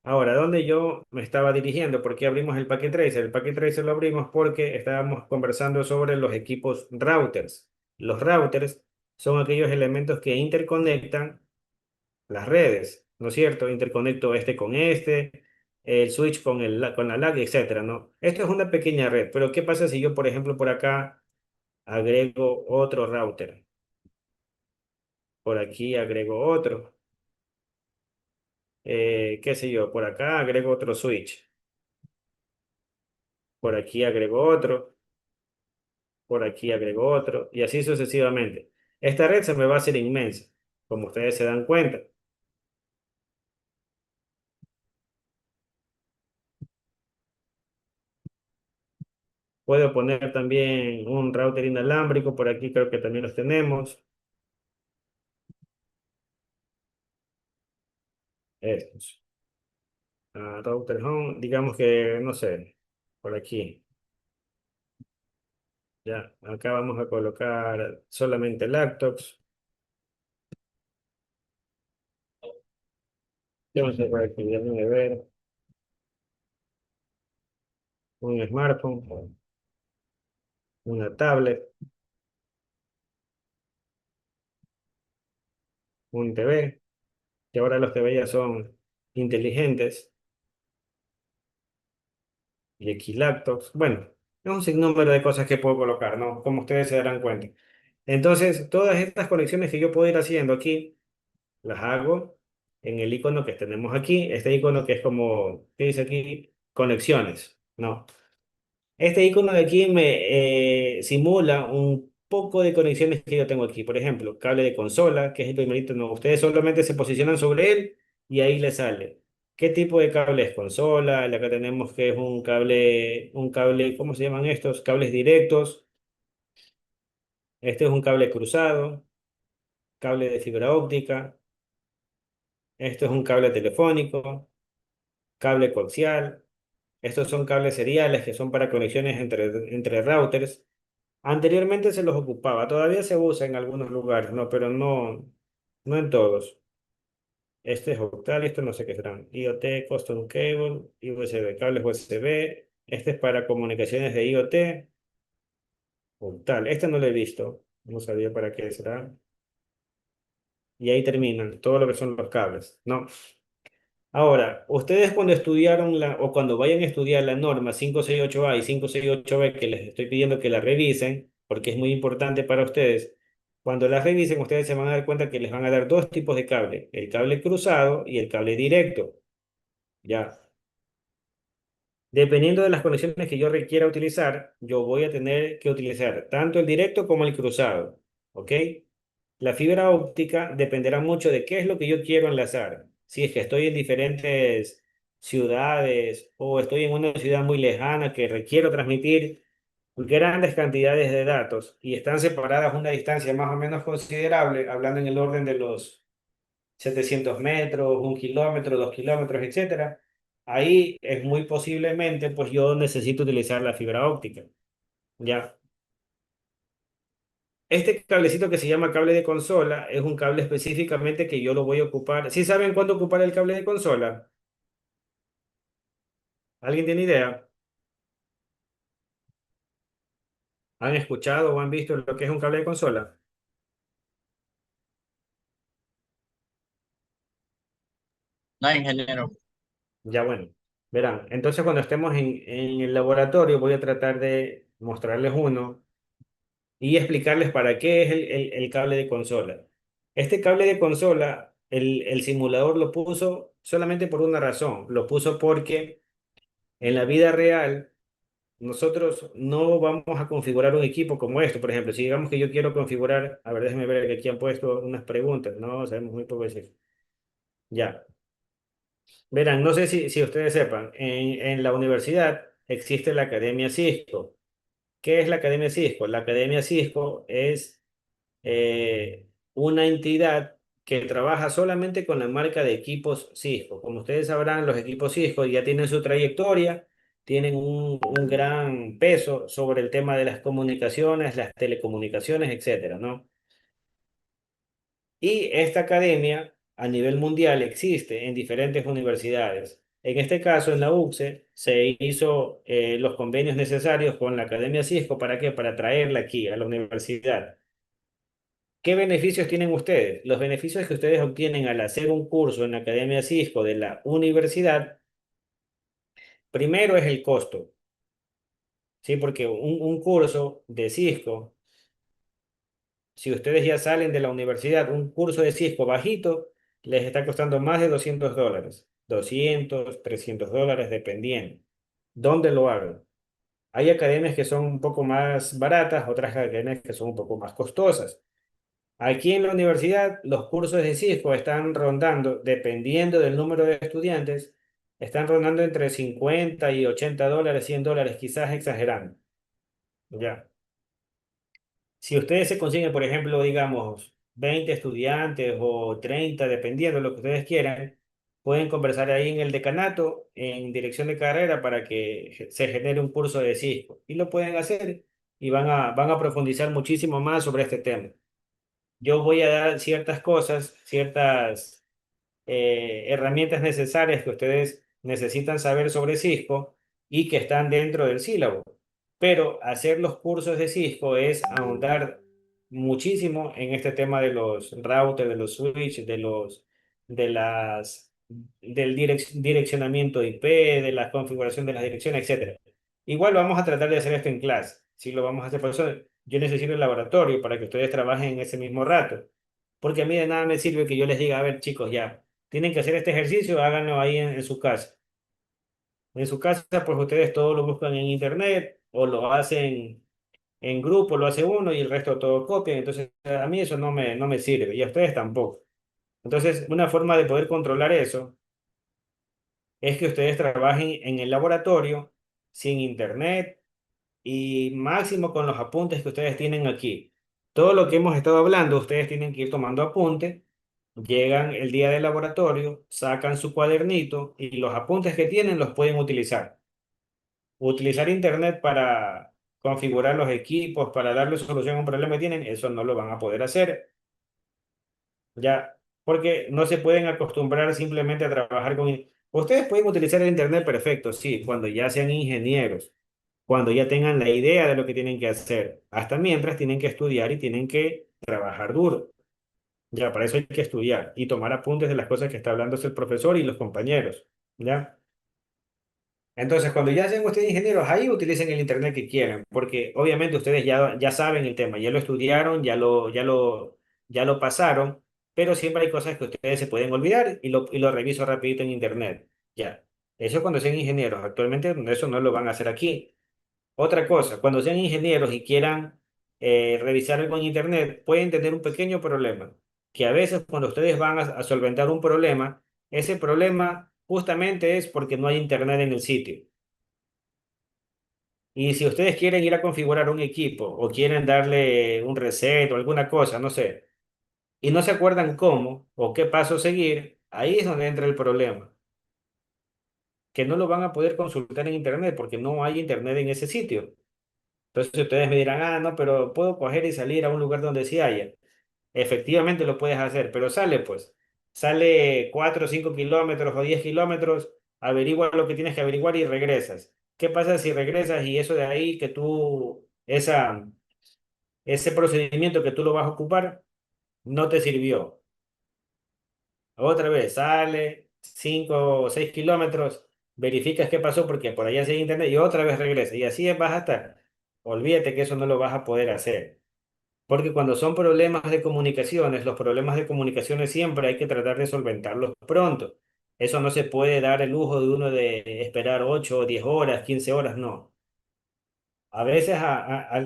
Ahora, ¿dónde yo me estaba dirigiendo? ¿Por qué abrimos el Packet Tracer? El Packet Tracer lo abrimos porque estábamos conversando sobre los equipos routers. Los routers son aquellos elementos que interconectan las redes, ¿no es cierto? Interconecto este con este, el switch con, con la LAN, etcétera, ¿no? Esto es una pequeña red, pero ¿qué pasa si yo, por ejemplo, por acá agrego otro router? Por aquí agrego otro. ¿Qué sé yo? Por acá agrego otro switch. Por aquí agrego otro. Por aquí agrego otro. Y así sucesivamente. Esta red se me va a hacer inmensa, como ustedes se dan cuenta. Puedo poner también un router inalámbrico. Por aquí creo que también los tenemos. Estos. Router home. Digamos que, no sé, por aquí. Ya, acá vamos a colocar solamente laptops. Vamos a por aquí, déjenme ver. Un smartphone, una tablet, un TV, que ahora los TV ya son inteligentes, y aquí laptops. Bueno, es un sinnúmero de cosas que puedo colocar, ¿no? Como ustedes se darán cuenta. Entonces, todas estas conexiones que yo puedo ir haciendo aquí, las hago en el icono que tenemos aquí. Este icono que es como, ¿qué dice aquí? Conexiones, ¿no? Este icono de aquí me simula un poco de conexiones que yo tengo aquí. Por ejemplo, cable de consola, que es el primerito. No, ustedes solamente se posicionan sobre él y ahí les sale. ¿Qué tipo de cable es consola? La que tenemos que es un cable, ¿cómo se llaman estos? Cables directos. Este es un cable cruzado, cable de fibra óptica. Esto es un cable telefónico, cable coaxial. Estos son cables seriales que son para conexiones entre routers. Anteriormente se los ocupaba, todavía se usa en algunos lugares, no, pero no en todos. Este es octal, esto no sé qué serán. IoT, Custom Cable, y USB, cables USB. Este es para comunicaciones de IoT, octal. Este no lo he visto, no sabía para qué será. Y ahí terminan todo lo que son los cables, ¿no? Ahora, ustedes cuando estudiaron o cuando vayan a estudiar la norma 568A y 568B, que les estoy pidiendo que la revisen, porque es muy importante para ustedes, cuando la revisen, ustedes se van a dar cuenta que les van a dar dos tipos de cable, el cable cruzado y el cable directo. Ya. Dependiendo de las conexiones que yo requiera utilizar, yo voy a tener que utilizar tanto el directo como el cruzado. ¿Ok? La fibra óptica dependerá mucho de qué es lo que yo quiero enlazar. Si es que estoy en diferentes ciudades o estoy en una ciudad muy lejana que requiero transmitir grandes cantidades de datos y están separadas una distancia más o menos considerable, hablando en el orden de los 700 metros, 1 kilómetro, 2 kilómetros, etcétera, ahí es muy posiblemente, pues yo necesito utilizar la fibra óptica. Ya. Este cablecito que se llama cable de consola es un cable específicamente que yo lo voy a ocupar. ¿Sí saben cuándo ocupar el cable de consola? ¿Alguien tiene idea? ¿Han escuchado o han visto lo que es un cable de consola? No, ingeniero. Ya bueno, verán. Entonces cuando estemos en el laboratorio voy a tratar de mostrarles uno y explicarles para qué es el cable de consola. Este cable de consola, el simulador lo puso solamente por una razón. Lo puso porque en la vida real nosotros no vamos a configurar un equipo como esto. Por ejemplo, si digamos que yo quiero configurar, a ver, déjenme ver que aquí han puesto unas preguntas, no sabemos muy poco de eso. Ya, verán, no sé si ustedes sepan, en la universidad existe la Academia Cisco. ¿Qué es la Academia Cisco? La Academia Cisco es una entidad que trabaja solamente con la marca de equipos Cisco. Como ustedes sabrán, los equipos Cisco ya tienen su trayectoria, tienen un gran peso sobre el tema de las comunicaciones, las telecomunicaciones, etcétera, ¿no? Y esta academia a nivel mundial existe en diferentes universidades. En este caso, en la UCSE, se hizo los convenios necesarios con la Academia Cisco. ¿Para qué? Para traerla aquí a la universidad. ¿Qué beneficios tienen ustedes? Los beneficios que ustedes obtienen al hacer un curso en la Academia Cisco de la universidad, primero es el costo, ¿sí? Porque un curso de Cisco, si ustedes ya salen de la universidad, un curso de Cisco bajito, les está costando más de $200, 200, $300, dependiendo. ¿Dónde lo hagan? Hay academias que son un poco más baratas, otras academias que son un poco más costosas. Aquí en la universidad, los cursos de Cisco están rondando, dependiendo del número de estudiantes, están rondando entre 50 y $80, $100, quizás exagerando. Ya. Si ustedes se consiguen, por ejemplo, digamos, 20 estudiantes o 30, dependiendo de lo que ustedes quieran, pueden conversar ahí en el decanato, en dirección de carrera, para que se genere un curso de Cisco. Y lo pueden hacer y van a profundizar muchísimo más sobre este tema. Yo voy a dar ciertas cosas, ciertas herramientas necesarias que ustedes necesitan saber sobre Cisco y que están dentro del sílabo. Pero hacer los cursos de Cisco es ahondar muchísimo en este tema de los routers, de los switches, de las, direccionamiento IP, de la configuración de las direcciones, etcétera. Igual vamos a tratar de hacer esto en clase. Si lo vamos a hacer por eso, yo necesito el laboratorio para que ustedes trabajen en ese mismo rato. Porque a mí de nada me sirve que yo les diga, a ver, chicos, ya, tienen que hacer este ejercicio, háganlo ahí en su casa. En su casa, pues ustedes todo lo buscan en internet o lo hacen en grupo, lo hace uno y el resto todo copian. Entonces, a mí eso no me sirve y a ustedes tampoco. Entonces, una forma de poder controlar eso es que ustedes trabajen en el laboratorio sin internet y máximo con los apuntes que ustedes tienen aquí. Todo lo que hemos estado hablando, ustedes tienen que ir tomando apuntes. Llegan el día del laboratorio, sacan su cuadernito y los apuntes que tienen los pueden utilizar. Utilizar internet para configurar los equipos, para darle solución a un problema que tienen, eso no lo van a poder hacer, ya, porque no se pueden acostumbrar simplemente a trabajar con. Ustedes pueden utilizar el internet perfecto, sí, cuando ya sean ingenieros, cuando ya tengan la idea de lo que tienen que hacer. Hasta mientras tienen que estudiar y tienen que trabajar duro. Ya, para eso hay que estudiar y tomar apuntes de las cosas que está hablando el profesor y los compañeros. ¿Ya? Entonces, cuando ya sean ustedes ingenieros, ahí utilicen el internet que quieran, porque obviamente ustedes ya saben el tema, ya lo estudiaron, ya lo pasaron, pero siempre hay cosas que ustedes se pueden olvidar y lo reviso rapidito en internet. Ya. Eso cuando sean ingenieros. Actualmente eso no lo van a hacer aquí. Otra cosa, cuando sean ingenieros y quieran revisar algo en Internet, pueden tener un pequeño problema, que a veces cuando ustedes van a solventar un problema, ese problema justamente es porque no hay Internet en el sitio. Y si ustedes quieren ir a configurar un equipo o quieren darle un reset o alguna cosa, no sé, y no se acuerdan cómo o qué paso seguir, ahí es donde entra el problema, que no lo van a poder consultar en Internet porque no hay Internet en ese sitio. Entonces ustedes me dirán, ah, no, pero puedo coger y salir a un lugar donde sí haya. Efectivamente lo puedes hacer, pero sale 4 o 5 kilómetros o 10 kilómetros, averigua lo que tienes que averiguar y regresas. ¿Qué pasa si regresas y eso de ahí que tú esa, ese procedimiento que tú lo vas a ocupar no te sirvió. Otra vez, sale 5 o 6 kilómetros, verificas qué pasó porque por allá sí hay internet y otra vez regresa. Y así vas a estar. Olvídate que eso no lo vas a poder hacer. Porque cuando son problemas de comunicaciones, los problemas de comunicaciones siempre hay que tratar de solventarlos pronto. Eso no se puede dar el lujo de uno de esperar 8 o 10 horas, 15 horas, no. A veces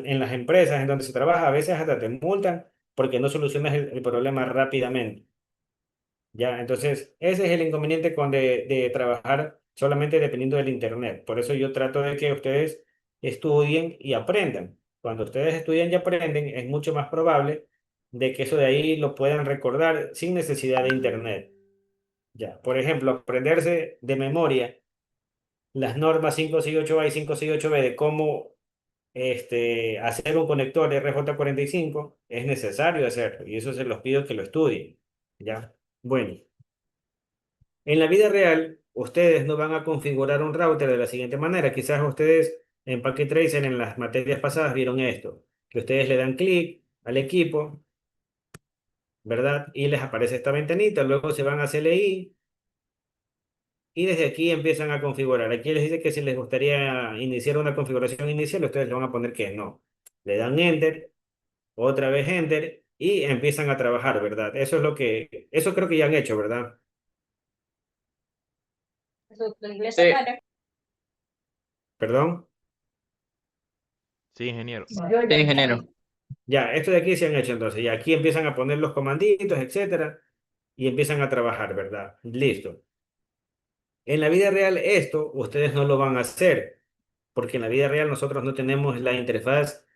en las empresas en donde se trabaja, a veces hasta te multan porque no solucionas el problema rápidamente. Ya, entonces ese es el inconveniente de trabajar solamente dependiendo del internet. Por eso yo trato de que ustedes estudien y aprendan. Cuando ustedes estudian y aprenden, es mucho más probable de que eso de ahí lo puedan recordar sin necesidad de internet. Ya, por ejemplo, aprenderse de memoria las normas 568A y 568B de cómo hacer un conector RJ45 es necesario hacerlo y eso se los pido que lo estudien. Ya, bueno. En la vida real, ustedes no van a configurar un router de la siguiente manera. Quizás ustedes en Packet Tracer en las materias pasadas vieron esto, que ustedes le dan clic al equipo, ¿verdad? Y les aparece esta ventanita, luego se van a CLI y desde aquí empiezan a configurar. Aquí les dice que si les gustaría iniciar una configuración inicial, ustedes le van a poner que no. Le dan Enter, otra vez Enter y empiezan a trabajar, ¿verdad? Eso creo que ya han hecho, ¿verdad? Sí, ¿Perdón? Sí, ingeniero. sí, ingeniero. Ya, esto de aquí se han hecho entonces. Y aquí empiezan a poner los comanditos, etcétera, y empiezan a trabajar, ¿verdad? Listo. En la vida real esto ustedes no lo van a hacer, porque en la vida real nosotros no tenemos la interfaz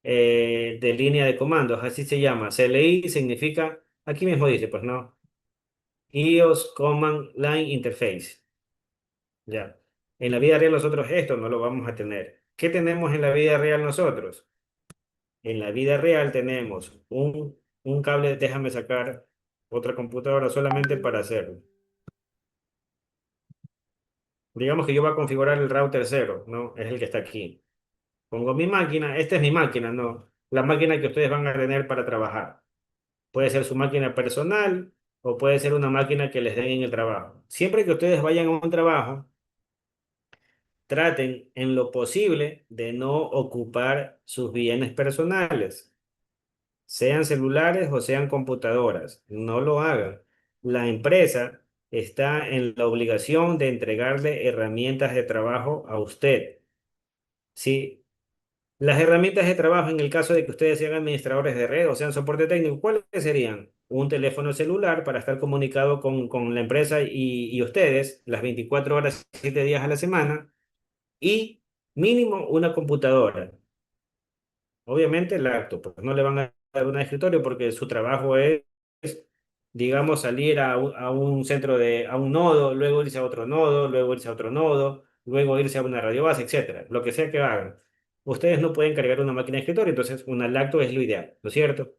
de línea de comandos, así se llama. CLI significa, aquí mismo dice, pues no, iOS Command Line Interface. Ya. En la vida real nosotros esto no lo vamos a tener. ¿Qué tenemos en la vida real nosotros? En la vida real tenemos un cable, déjame sacar otra computadora solamente para hacerlo. Digamos que yo voy a configurar el router cero, ¿no? Es el que está aquí. Pongo mi máquina, esta es mi máquina, ¿no? La máquina que ustedes van a tener para trabajar. Puede ser su máquina personal o puede ser una máquina que les den en el trabajo. Siempre que ustedes vayan a un trabajo, traten en lo posible de no ocupar sus bienes personales, sean celulares o sean computadoras. No lo hagan. La empresa está en la obligación de entregarle herramientas de trabajo a usted. Si las herramientas de trabajo, en el caso de que ustedes sean administradores de red o sean soporte técnico, ¿cuáles serían? Un teléfono celular para estar comunicado con la empresa y ustedes las 24 horas, 7 días a la semana y mínimo una computadora. Obviamente el laptop, pues no le van a dar un escritorio porque su trabajo es, digamos, salir a un centro a un nodo, luego irse a otro nodo, luego irse a otro nodo, luego irse a una radio base, etcétera. Lo que sea que hagan. Ustedes no pueden cargar una máquina de escritorio, entonces una laptop es lo ideal, ¿no es cierto?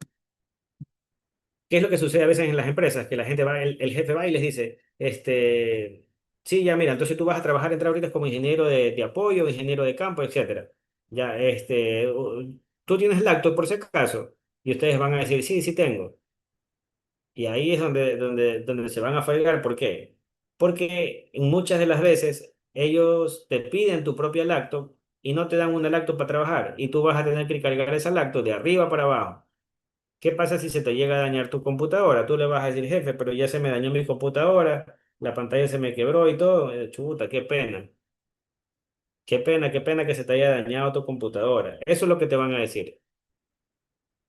¿Qué es lo que sucede a veces en las empresas? Que la gente va, el jefe va y les dice, sí, ya mira, entonces tú vas a trabajar, entrar ahorita como ingeniero de apoyo, ingeniero de campo, etcétera. Ya, tú tienes laptop por si acaso, y ustedes van a decir, sí, sí tengo. Y ahí es donde se van a fregar. ¿Por qué? Porque muchas de las veces ellos te piden tu propia laptop y no te dan una laptop para trabajar, y tú vas a tener que cargar esa laptop de arriba para abajo. ¿Qué pasa si se te llega a dañar tu computadora? Tú le vas a decir, jefe, pero ya se me dañó mi computadora, la pantalla se me quebró y todo. Chuta, qué pena. Qué pena que se te haya dañado tu computadora. Eso es lo que te van a decir.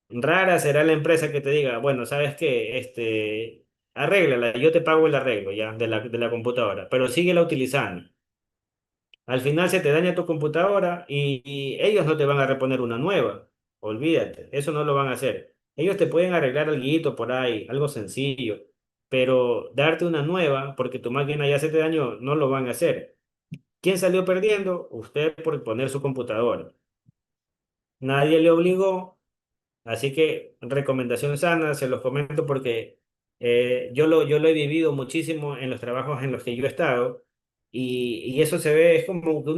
Rara será la empresa que te diga, bueno, ¿sabes qué? Arréglala, yo te pago el arreglo ya de la computadora, pero síguela utilizando. Al final se te daña tu computadora y ellos no te van a reponer una nueva. Olvídate, eso no lo van a hacer. Ellos te pueden arreglar algo por ahí, algo sencillo, pero darte una nueva porque tu máquina ya se te dañó, no lo van a hacer. ¿Quién salió perdiendo? Usted por poner su computadora. Nadie le obligó, así que recomendación sana, se los comento porque yo lo he vivido muchísimo en los trabajos en los que yo he estado y eso se ve, es como que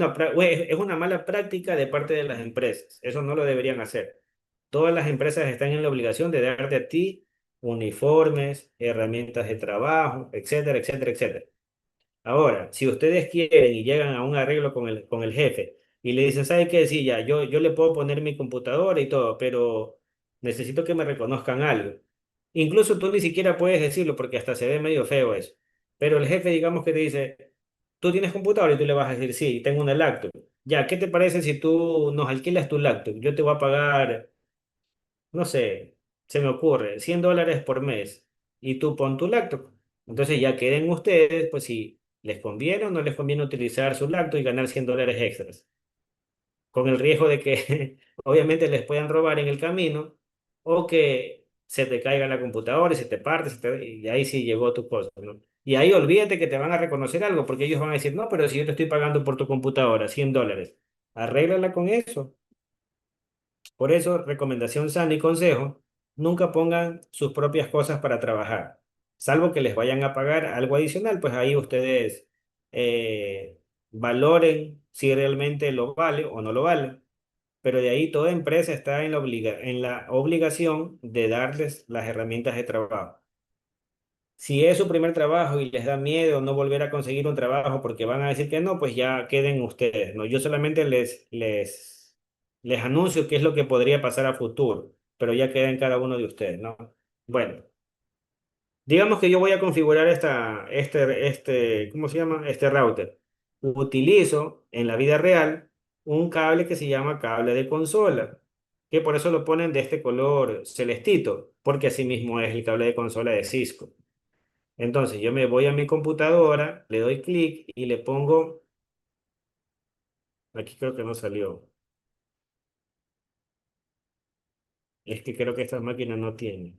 es una mala práctica de parte de las empresas. Eso no lo deberían hacer. Todas las empresas están en la obligación de darte a ti uniformes, herramientas de trabajo, etcétera, etcétera, etcétera. Ahora, si ustedes quieren y llegan a un arreglo con el jefe y le dicen, ¿sabe qué? Sí, ya, yo le puedo poner mi computadora y todo, pero necesito que me reconozcan algo. Incluso tú ni siquiera puedes decirlo porque hasta se ve medio feo eso. Pero el jefe, digamos que te dice, tú tienes computadora y tú le vas a decir, sí, tengo una laptop. Ya, ¿qué te parece si tú nos alquilas tu laptop? Yo te voy a pagar, no sé, se me ocurre, $100 por mes y tú pon tu laptop. Entonces ya queden ustedes, pues si les conviene o no les conviene utilizar su laptop y ganar $100 extras, con el riesgo de que obviamente les puedan robar en el camino o que se te caiga la computadora y se te parte, y ahí sí llegó tu cosa, ¿no? Y ahí olvídate que te van a reconocer algo, porque ellos van a decir, no, pero si yo te estoy pagando por tu computadora $100, arréglala con eso. Por eso, recomendación sana y consejo, nunca pongan sus propias cosas para trabajar, salvo que les vayan a pagar algo adicional, pues ahí ustedes valoren si realmente lo vale o no lo vale. Pero de ahí toda empresa está en la obligación de darles las herramientas de trabajo. Si es su primer trabajo y les da miedo no volver a conseguir un trabajo porque van a decir que no, pues ya queden ustedes, ¿no? Yo solamente les anuncio qué es lo que podría pasar a futuro, pero ya queda en cada uno de ustedes, ¿no? Bueno, digamos que yo voy a configurar ¿cómo se llama? Este router. Utilizo en la vida real un cable que se llama cable de consola, que por eso lo ponen de este color celestito, porque así mismo es el cable de consola de Cisco. Entonces yo me voy a mi computadora, le doy clic y le pongo, aquí creo que no salió, es que creo que esta máquina no tiene.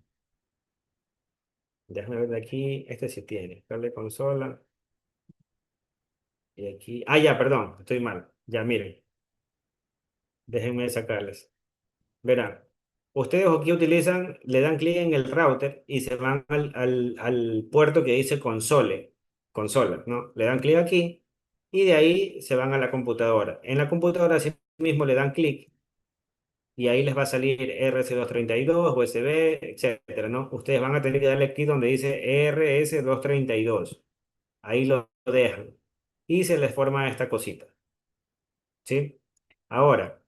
Déjame ver de aquí, este sí tiene, cable de consola, y aquí, ya, perdón, estoy mal, ya miren, déjenme sacarles. Verán, ustedes aquí utilizan, le dan clic en el router y se van al puerto que dice consola, ¿no? Le dan clic aquí y de ahí se van a la computadora. En la computadora así mismo le dan clic y ahí les va a salir RS232, USB, etcétera, ¿no? Ustedes van a tener que darle clic donde dice RS232. Ahí lo dejan. Y se les forma esta cosita, ¿sí? Ahora,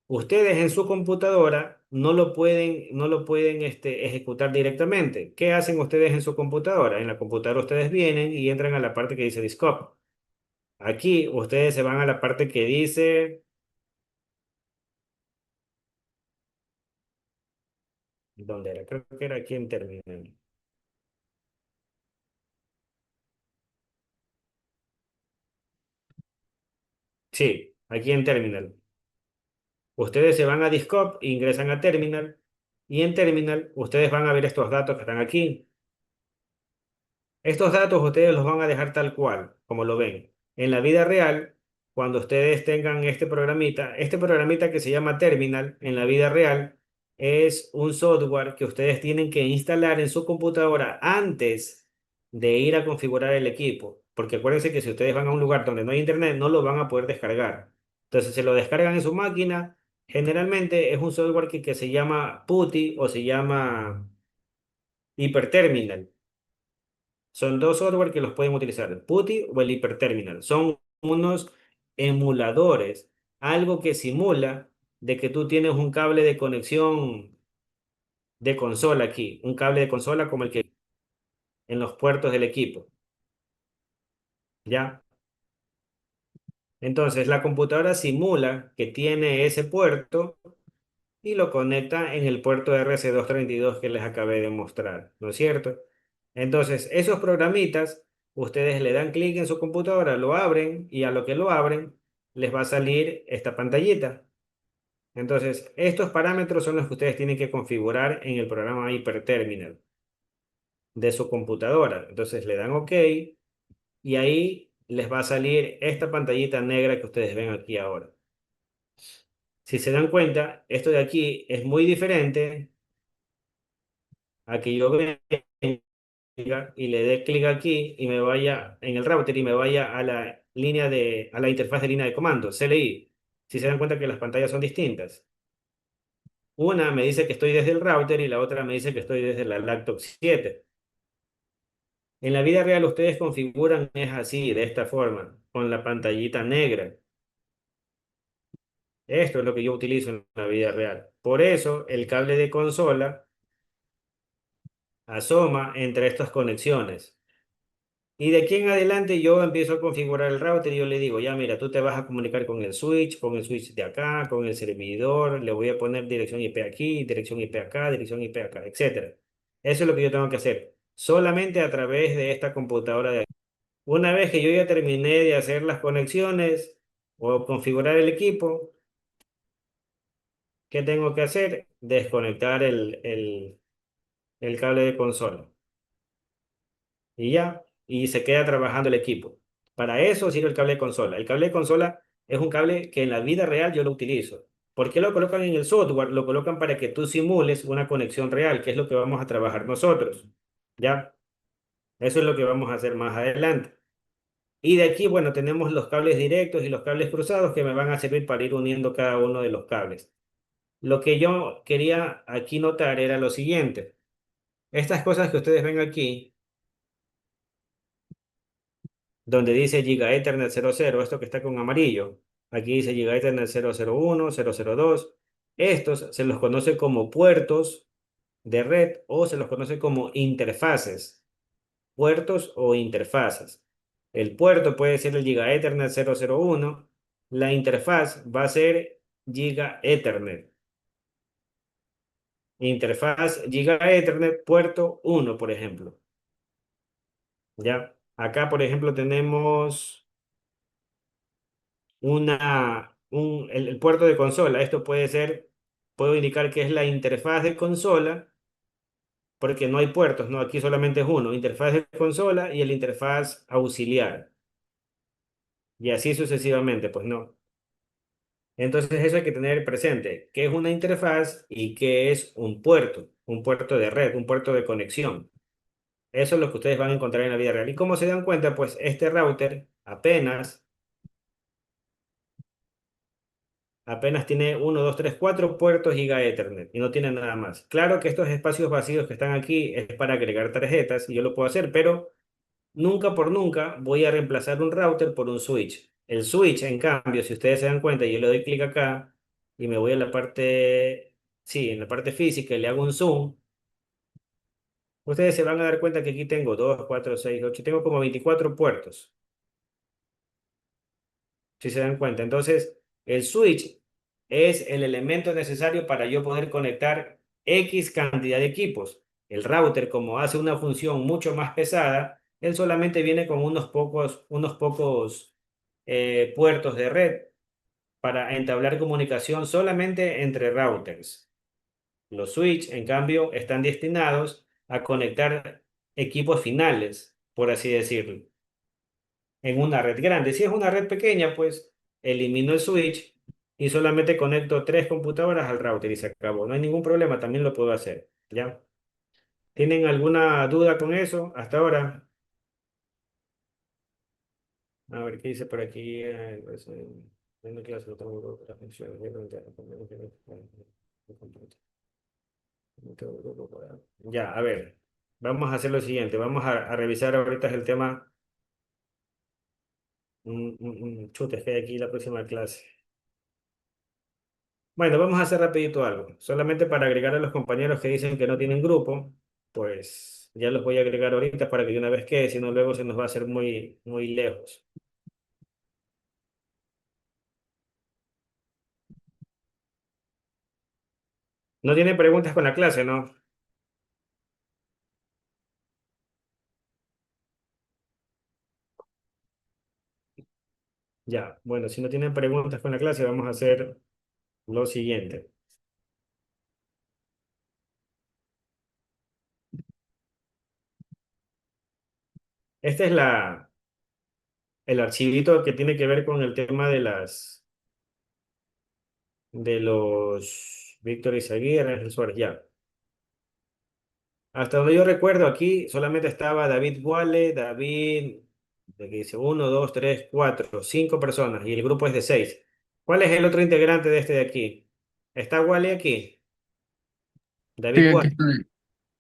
ustedes en su computadora no lo pueden ejecutar directamente. ¿Qué hacen ustedes en su computadora? En la computadora ustedes vienen y entran a la parte que dice Discover. Aquí ustedes se van a la parte que dice, ¿dónde era? Creo que era aquí en Terminal. Sí, aquí en Terminal. Ustedes se van a Discover, ingresan a Terminal y en Terminal ustedes van a ver estos datos que están aquí. Estos datos ustedes los van a dejar tal cual, como lo ven. En la vida real, cuando ustedes tengan este programita que se llama Terminal, en la vida real, es un software que ustedes tienen que instalar en su computadora antes de ir a configurar el equipo. Porque acuérdense que si ustedes van a un lugar donde no hay internet, no lo van a poder descargar. Entonces, se lo descargan en su máquina. Generalmente es un software que se llama PuTTY o se llama Hyperterminal. Son dos software que los pueden utilizar, el PuTTY o el Hyperterminal. Son unos emuladores, algo que simula de que tú tienes un cable de conexión de consola aquí, un cable de consola como el que en los puertos del equipo, ¿ya? Entonces la computadora simula que tiene ese puerto y lo conecta en el puerto RC232 que les acabé de mostrar, ¿no es cierto? Entonces, esos programitas, ustedes le dan clic en su computadora, lo abren y a lo que lo abren, les va a salir esta pantallita. Entonces, estos parámetros son los que ustedes tienen que configurar en el programa Hyperterminal de su computadora. Entonces, le dan OK y ahí les va a salir esta pantallita negra que ustedes ven aquí ahora. Si se dan cuenta, esto de aquí es muy diferente a que yo venga y le dé clic aquí y me vaya en el router y me vaya a la interfaz de línea de comando, CLI. Si se dan cuenta que las pantallas son distintas. Una me dice que estoy desde el router y la otra me dice que estoy desde la laptop 7. En la vida real ustedes configuran es así, de esta forma, con la pantallita negra. Esto es lo que yo utilizo en la vida real. Por eso el cable de consola asoma entre estas conexiones. Y de aquí en adelante yo empiezo a configurar el router y yo le digo, ya mira, tú te vas a comunicar con el switch de acá, con el servidor, le voy a poner dirección IP aquí, dirección IP acá, dirección IP acá, etcétera. Eso es lo que yo tengo que hacer, solamente a través de esta computadora de aquí. Una vez que yo ya terminé de hacer las conexiones o configurar el equipo, ¿qué tengo que hacer? Desconectar el cable de consola. Y ya, y se queda trabajando el equipo. Para eso sirve el cable de consola. El cable de consola es un cable que en la vida real yo lo utilizo. ¿Por qué lo colocan en el software? Lo colocan para que tú simules una conexión real, que es lo que vamos a trabajar nosotros. ¿Ya? Eso es lo que vamos a hacer más adelante. Y de aquí, bueno, tenemos los cables directos y los cables cruzados que me van a servir para ir uniendo cada uno de los cables. Lo que yo quería aquí notar era lo siguiente. Estas cosas que ustedes ven aquí, donde dice Giga Ethernet 00, esto que está con amarillo. Aquí dice Giga Ethernet 001, 002. Estos se los conoce como puertos de red o se los conoce como interfaces. Puertos o interfaces. El puerto puede ser el Giga Ethernet 001. La interfaz va a ser Giga Ethernet. Interfaz Giga Ethernet puerto 1, por ejemplo. ¿Ya? Acá, por ejemplo, tenemos el puerto de consola. Esto puede ser, puedo indicar que es la interfaz de consola, porque no hay puertos, no, aquí solamente es uno, interfaz de consola y el interfaz auxiliar. Y así sucesivamente, pues no. Entonces eso hay que tener presente, qué es una interfaz y qué es un puerto de red, un puerto de conexión. Eso es lo que ustedes van a encontrar en la vida real. Y como se dan cuenta, pues este router apenas tiene uno, 2, 3, 4 puertos Giga Ethernet y no tiene nada más. Claro que estos espacios vacíos que están aquí es para agregar tarjetas y yo lo puedo hacer, pero nunca por nunca voy a reemplazar un router por un switch. El switch, en cambio, si ustedes se dan cuenta, yo le doy clic acá y me voy a la parte, sí, en la parte física y le hago un zoom, ustedes se van a dar cuenta que aquí tengo 2, 4, 6, 8, tengo como 24 puertos. Si se dan cuenta. Entonces, el switch es el elemento necesario para yo poder conectar X cantidad de equipos. El router, como hace una función mucho más pesada, él solamente viene con unos pocos puertos de red para entablar comunicación solamente entre routers. Los switch, en cambio, están destinados a conectar equipos finales, por así decirlo, en una red grande. Si es una red pequeña, pues elimino el switch y solamente conecto 3 computadoras al router y se acabó. No hay ningún problema, también lo puedo hacer. ¿Ya? ¿Tienen alguna duda con eso hasta ahora? A ver, ¿qué dice por aquí? En clase, no tengo la función, ya, a ver, vamos a hacer lo siguiente. Vamos a revisar ahorita el tema. Chuta, es que hay aquí la próxima clase. Bueno, vamos a hacer rapidito algo. Solamente para agregar a los compañeros que dicen que no tienen grupo, pues ya los voy a agregar ahorita para que de una vez quede, si no luego se nos va a hacer muy, muy lejos. No tienen preguntas con la clase, ¿no? Ya, bueno, si no tienen preguntas con la clase, vamos a hacer lo siguiente. Este es el archivito que tiene que ver con el tema de los Víctor Izaguirre, Ángel Suárez, ya. Hasta donde yo recuerdo aquí solamente estaba David Wale, David Aquí dice 1, 2, 3, 4, 5 personas y el grupo es de 6. ¿Cuál es el otro integrante de este de aquí? ¿Está Wally aquí? Sí, David aquí Wally. estoy.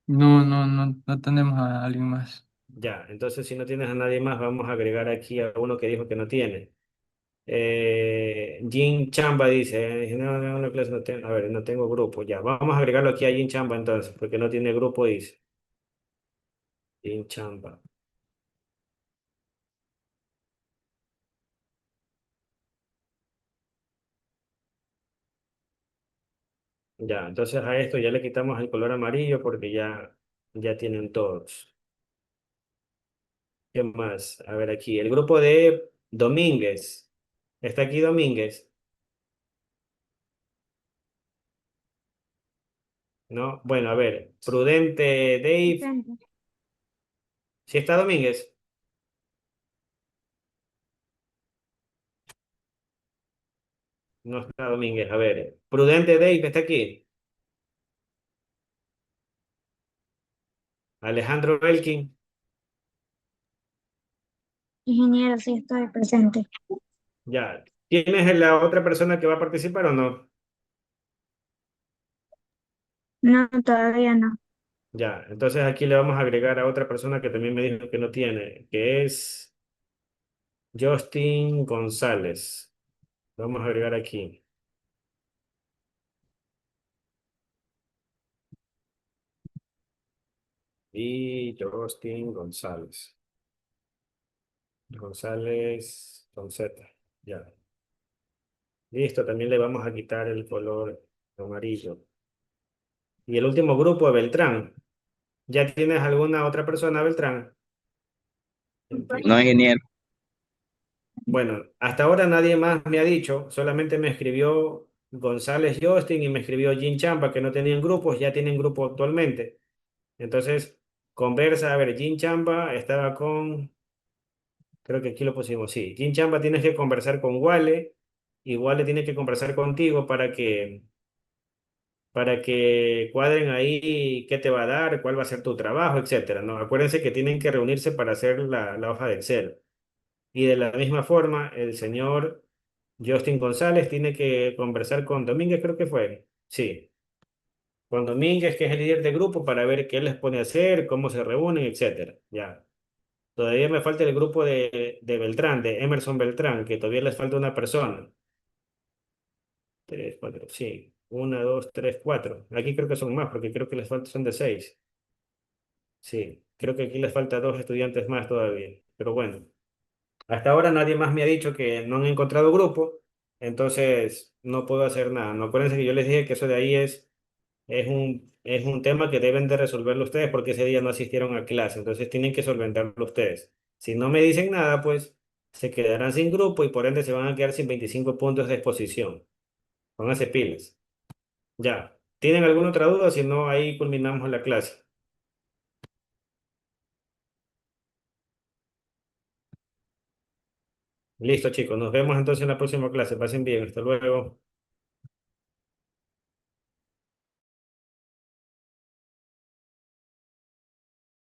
No tenemos a alguien más. Ya, entonces si no tienes a nadie más, vamos a agregar aquí a uno que dijo que no tiene. Jin Chamba dice, no, no, no, clase no tengo, a ver, no tengo grupo. Ya, vamos a agregarlo aquí a Jin Chamba entonces, porque no tiene grupo, dice. Jin Chamba. Ya, entonces a esto ya le quitamos el color amarillo porque ya tienen todos. ¿Qué más? A ver aquí, el grupo de Domínguez. ¿Está aquí Domínguez? ¿No? Bueno, a ver, Prudente Dave. ¿Sí está Domínguez? No está Domínguez. A ver, Prudente Dave está aquí. Alejandro Belkin. Ingeniero, sí estoy presente. Ya. ¿Tienes la otra persona que va a participar o no? No, todavía no. Ya. Entonces aquí le vamos a agregar a otra persona que también me dijo que no tiene, que es Justin González. Vamos a agregar aquí. Y Justin González. González con Z. Ya. Listo, también le vamos a quitar el color amarillo. Y el último grupo de Beltrán. ¿Ya tienes alguna otra persona, Beltrán? No, ingeniero. Bueno, hasta ahora nadie más me ha dicho, solamente me escribió González Justin y me escribió Jim Champa, que no tenían grupos, ya tienen grupo actualmente. Entonces, conversa, a ver, Jim Champa estaba con, creo que aquí lo pusimos, sí, Jim Champa tienes que conversar con Wale, y Wale tiene que conversar contigo para que cuadren ahí qué te va a dar, cuál va a ser tu trabajo, etcétera, ¿no? Acuérdense que tienen que reunirse para hacer la hoja de Excel. Y de la misma forma, el señor Justin González tiene que conversar con Domínguez, creo que fue. Sí, con Domínguez, que es el líder de grupo, para ver qué les pone a hacer, cómo se reúnen, etcétera. Ya. Todavía me falta el grupo de Beltrán, de Emerson Beltrán, que todavía les falta una persona. Tres, cuatro, sí. Una, dos, tres, cuatro. Aquí creo que son más, porque creo que les falta, son de seis. Sí, creo que aquí les falta dos estudiantes más todavía. Pero bueno. Hasta ahora nadie más me ha dicho que no han encontrado grupo, entonces no puedo hacer nada. No acuérdense que yo les dije que eso de ahí es un tema que deben de resolverlo ustedes porque ese día no asistieron a clase, entonces tienen que solventarlo ustedes. Si no me dicen nada, pues se quedarán sin grupo y por ende se van a quedar sin 25 puntos de exposición. Pónganse pilas. Ya. ¿Tienen alguna otra duda? Si no, ahí culminamos la clase. Listo, chicos. Nos vemos entonces en la próxima clase. Pasen bien. Hasta luego.